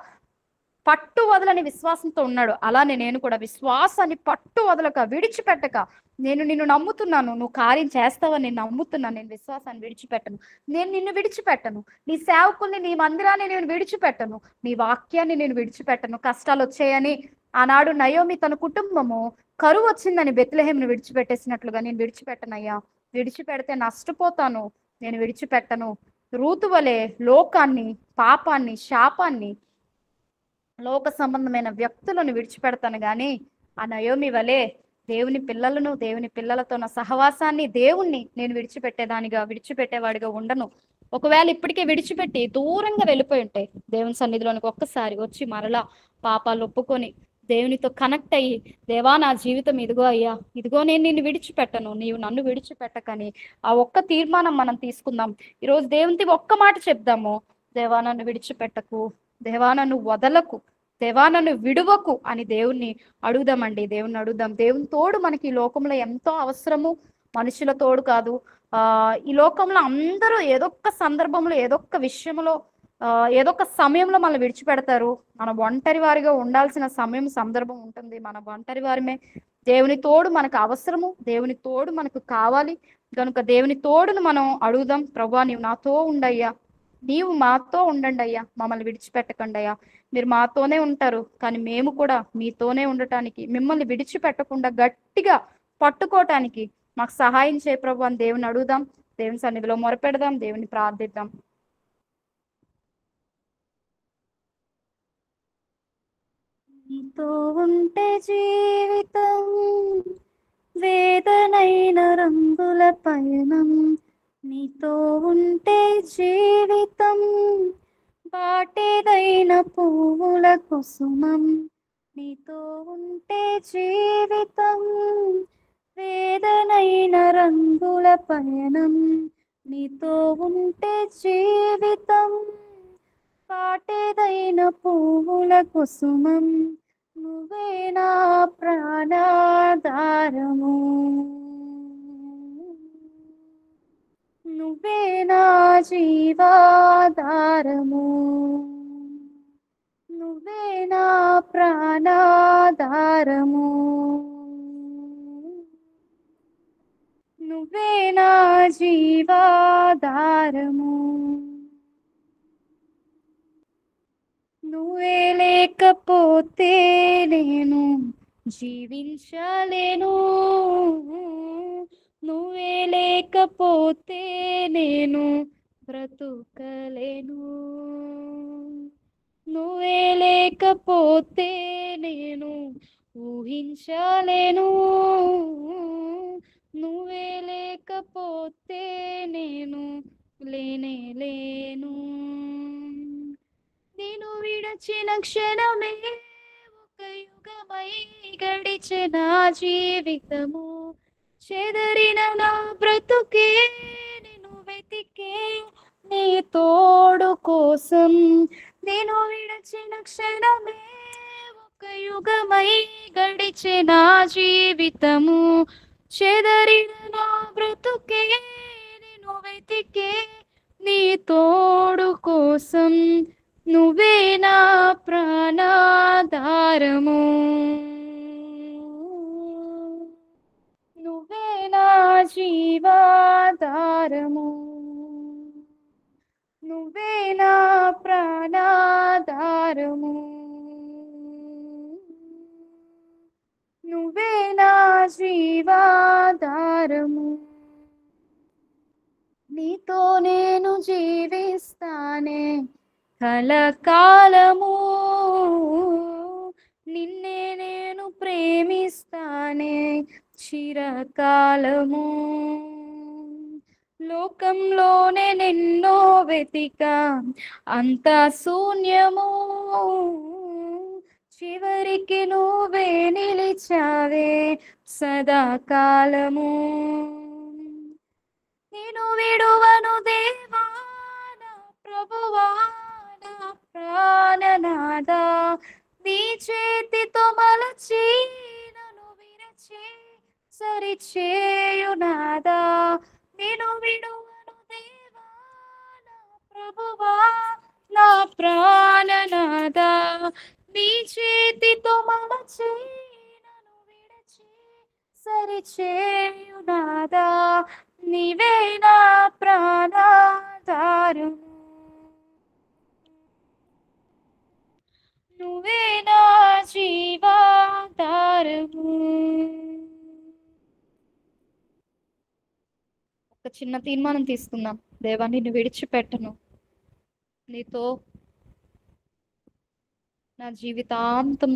పట్టు వదలని విశ్వాసంతో ఉన్నాడు, అలానే నేను కూడా విశ్వాసాన్ని పట్టు వదలక విడిచిపెట్టక, నేను నిన్ను నమ్ముతున్నాను, నువ్వు కార్యం చేస్తావని నేను నమ్ముతున్నాను, నేను విశ్వాసాన్ని విడిచిపెట్టను, నేను నిన్ను విడిచిపెట్టను, నీ సేవకుల్ని నీ మందిరాన్ని నేను విడిచిపెట్టను, నీ వాక్యాన్ని నేను విడిచిపెట్టను. కష్టాలు వచ్చాయని ఆనాడు నయోమి తన కుటుంబము కరువు వచ్చిందని బెత్లెహేమును విడిచిపెట్టేసినట్లుగా నేను విడిచిపెట్టనయ్యా. విడిచిపెడితే నష్టపోతాను, నేను విడిచిపెట్టను. రూతు వలె లోకాన్ని, పాపాన్ని, శాపాన్ని, లోక సంబంధమైన వ్యక్తులను విడిచిపెడతాను కానీ ఆ నయోమి వలె దేవుని పిల్లలను, దేవుని పిల్లలతో నా సహవాసాన్ని, దేవుణ్ణి నేను విడిచిపెట్టేవాడిగా ఉండను. ఒకవేళ ఇప్పటికే విడిచిపెట్టి దూరంగా వెళ్ళిపోయి ఉంటే దేవుని సన్నిధిలోనికి ఒక్కసారి వచ్చి మరలా పాపాలు ఒప్పుకొని దేవునితో కనెక్ట్ అయ్యి, దేవా నా జీవితం ఇదిగో అయ్యా, ఇదిగో నేను నిన్ను విడిచిపెట్టను, నీవు నన్ను విడిచిపెట్టకని ఆ ఒక్క తీర్మానం మనం తీసుకుందాం. ఈరోజు దేవునికి ఒక్క మాట చెప్దాము, దేవా నన్ను విడిచిపెట్టకు, దేవా నన్ను వదలకు, దేవా నన్ను విడువకు అని దేవుణ్ణి అడుగుదామండి. దేవుణ్ణి అడుగుదాం. దేవుని తోడు మనకి ఈ లోకంలో ఎంతో అవసరము, మనుషుల తోడు కాదు. ఈ లోకంలో అందరూ ఏదొక్క సందర్భంలో, ఏదొక్క విషయంలో, ఏదొక్క సమయంలో మనం విడిచిపెడతారు. మనం ఒంటరి వారిగా ఉండాల్సిన సమయం, సందర్భం ఉంటుంది. మనం ఒంటరి వారిమే. దేవుని తోడు మనకు అవసరము, దేవుని తోడు మనకు కావాలి. కనుక దేవుని తోడును మనం అడుగుదాం. ప్రభువా నీవు నాతో ఉండయ్యా, నీవు మాతో ఉండండి అయ్యా, మమ్మల్ని విడిచిపెట్టకండి అయ్యా. మీరు మాతోనే ఉంటారు కానీ మేము కూడా మీతోనే ఉండటానికి, మిమ్మల్ని విడిచిపెట్టకుండా గట్టిగా పట్టుకోవటానికి మాకు సహాయం చేయ ప్రభు అని దేవుని అడుగుదాం. దేవుని సన్నిధిలో మొరపెడదాం, దేవుని ప్రార్థిద్దాం. నీతో ఉంటే జీవితం వేదనైన రంగుల పయనం, నీతో ఉంటే జీవితం బాటేదైన పువ్వుల కుసుమం, నీతో ఉంటే జీవితం వేదనైన రంగుల పయనం, నీతో ఉంటే జీవితం బాటేదైన పువ్వుల కుసుమం, నువ్వే నా ప్రాణాధారము, నువ్వే నా జీవాధారము, నువ్వే నా ప్రాణాధారము, నువ్వే నా జీవాధారము. నువ్వే లేకపోతే నేను జీవించలేను, నువ్వే లేకపోతే నేను బ్రతుకలేను, నువ్వే లేకపోతే నేను ఊహించలేను, నువ్వే లేకపోతే నేను లేనే లేను. నేను విడచిన క్షణమే ఒక యుగమై గడిచే నా జీవితము, చెదరిన నా బ్రతుకే నేను వెతికే నీ తోడు కోసం. నేను విడచిన క్షణమే ఒక యుగమై గడిచే నా జీవితము, చెదరిన నా బ్రతుకే నేను వెతికే నీ తోడు కోసం. నువ్వే నా ప్రాణాధారము, నువ్వే నా జీవాధారము, నువ్వే నా ప్రాణాధారము, నువ్వే నా జీవాధారము. నీతో నేను జీవిస్తానే కలకాలము, నిన్నే నేను ప్రేమిస్తానే చిరకాలము. లోకంలోనే నిన్నో వెతిక అంత శూన్యము, చివరికి నువ్వే నిలిచావే సదాకాలము. నేను విడువను దేవా నా ప్రభువా నా ప్రాణనాథా, నీ చేతితో మలచి నన్ను విరచి సరిచేయునాదా. నేను విడువను దేవా నా ప్రభువా నా ప్రాణనాథా, నీ చేతితో మలచి నన్ను విరచి సరిచేయునాదా. నీవే నా ప్రాణాధారము, నువ్వే నా జీవాధారము. ఒక చిన్న తీర్మానం తీసుకుందాం. దేవా, నిన్ను విడిచిపెట్టను, నీతో నా జీవితాంతం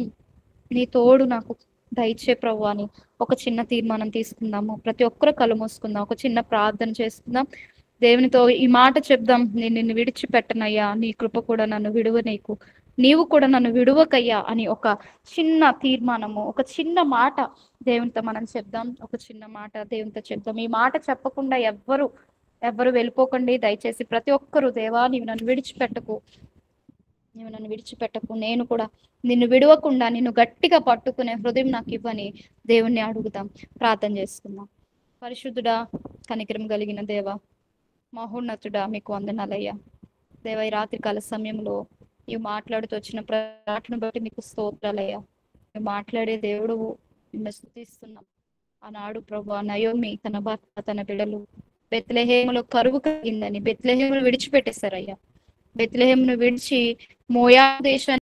నీ తోడు నాకు దయచే ప్రభు అని ఒక చిన్న తీర్మానం తీసుకుందాము. ప్రతి ఒక్కరు కళ్ళు మూసుకుందాం, ఒక చిన్న ప్రార్థన చేసుకుందాం. దేవునితో ఈ మాట చెప్దాం, నేను నిన్ను విడిచిపెట్టనయ్యా, నీ కృప కూడా నన్ను విడువనీకు, నీవు కూడా నన్ను విడువకయ్యా అని ఒక చిన్న తీర్మానము, ఒక చిన్న మాట దేవునితో మనం చెప్దాం. ఒక చిన్న మాట దేవునితో చెప్దాం. ఈ మాట చెప్పకుండా ఎవ్వరు వెళ్ళిపోకండి దయచేసి. ప్రతి ఒక్కరు, దేవా నీవు నన్ను విడిచిపెట్టకు, నీవు నన్ను విడిచిపెట్టకు, నేను కూడా నిన్ను విడవకుండా నిన్ను గట్టిగా పట్టుకునే హృదయం నాకు ఇవ్వని దేవుణ్ణి అడుగుదాం. ప్రార్థన చేసుకుందాం. పరిశుద్ధుడా, కనికరం కలిగిన దేవా, మహోన్నతుడా, మీకు వందనాలయ్యా. దేవ, ఈ రాత్రికాల సమయంలో ఇవి మాట్లాడుతూ వచ్చిన ప్రార్థనను బట్టి మీకు స్తోత్రాలయ్యా. నువ్వు మాట్లాడే దేవుడు, నిన్ను స్తుతిస్తున్నాం. ఆనాడు ప్రభు నయోమి తన భర్త తన బిడ్డలు బెత్లెహేములో కరువు కలిగిందని బెత్లెహేమును విడిచిపెట్టేశారయ్యా. బెత్లెహేమును విడిచి మోయాబు దేశాన్ని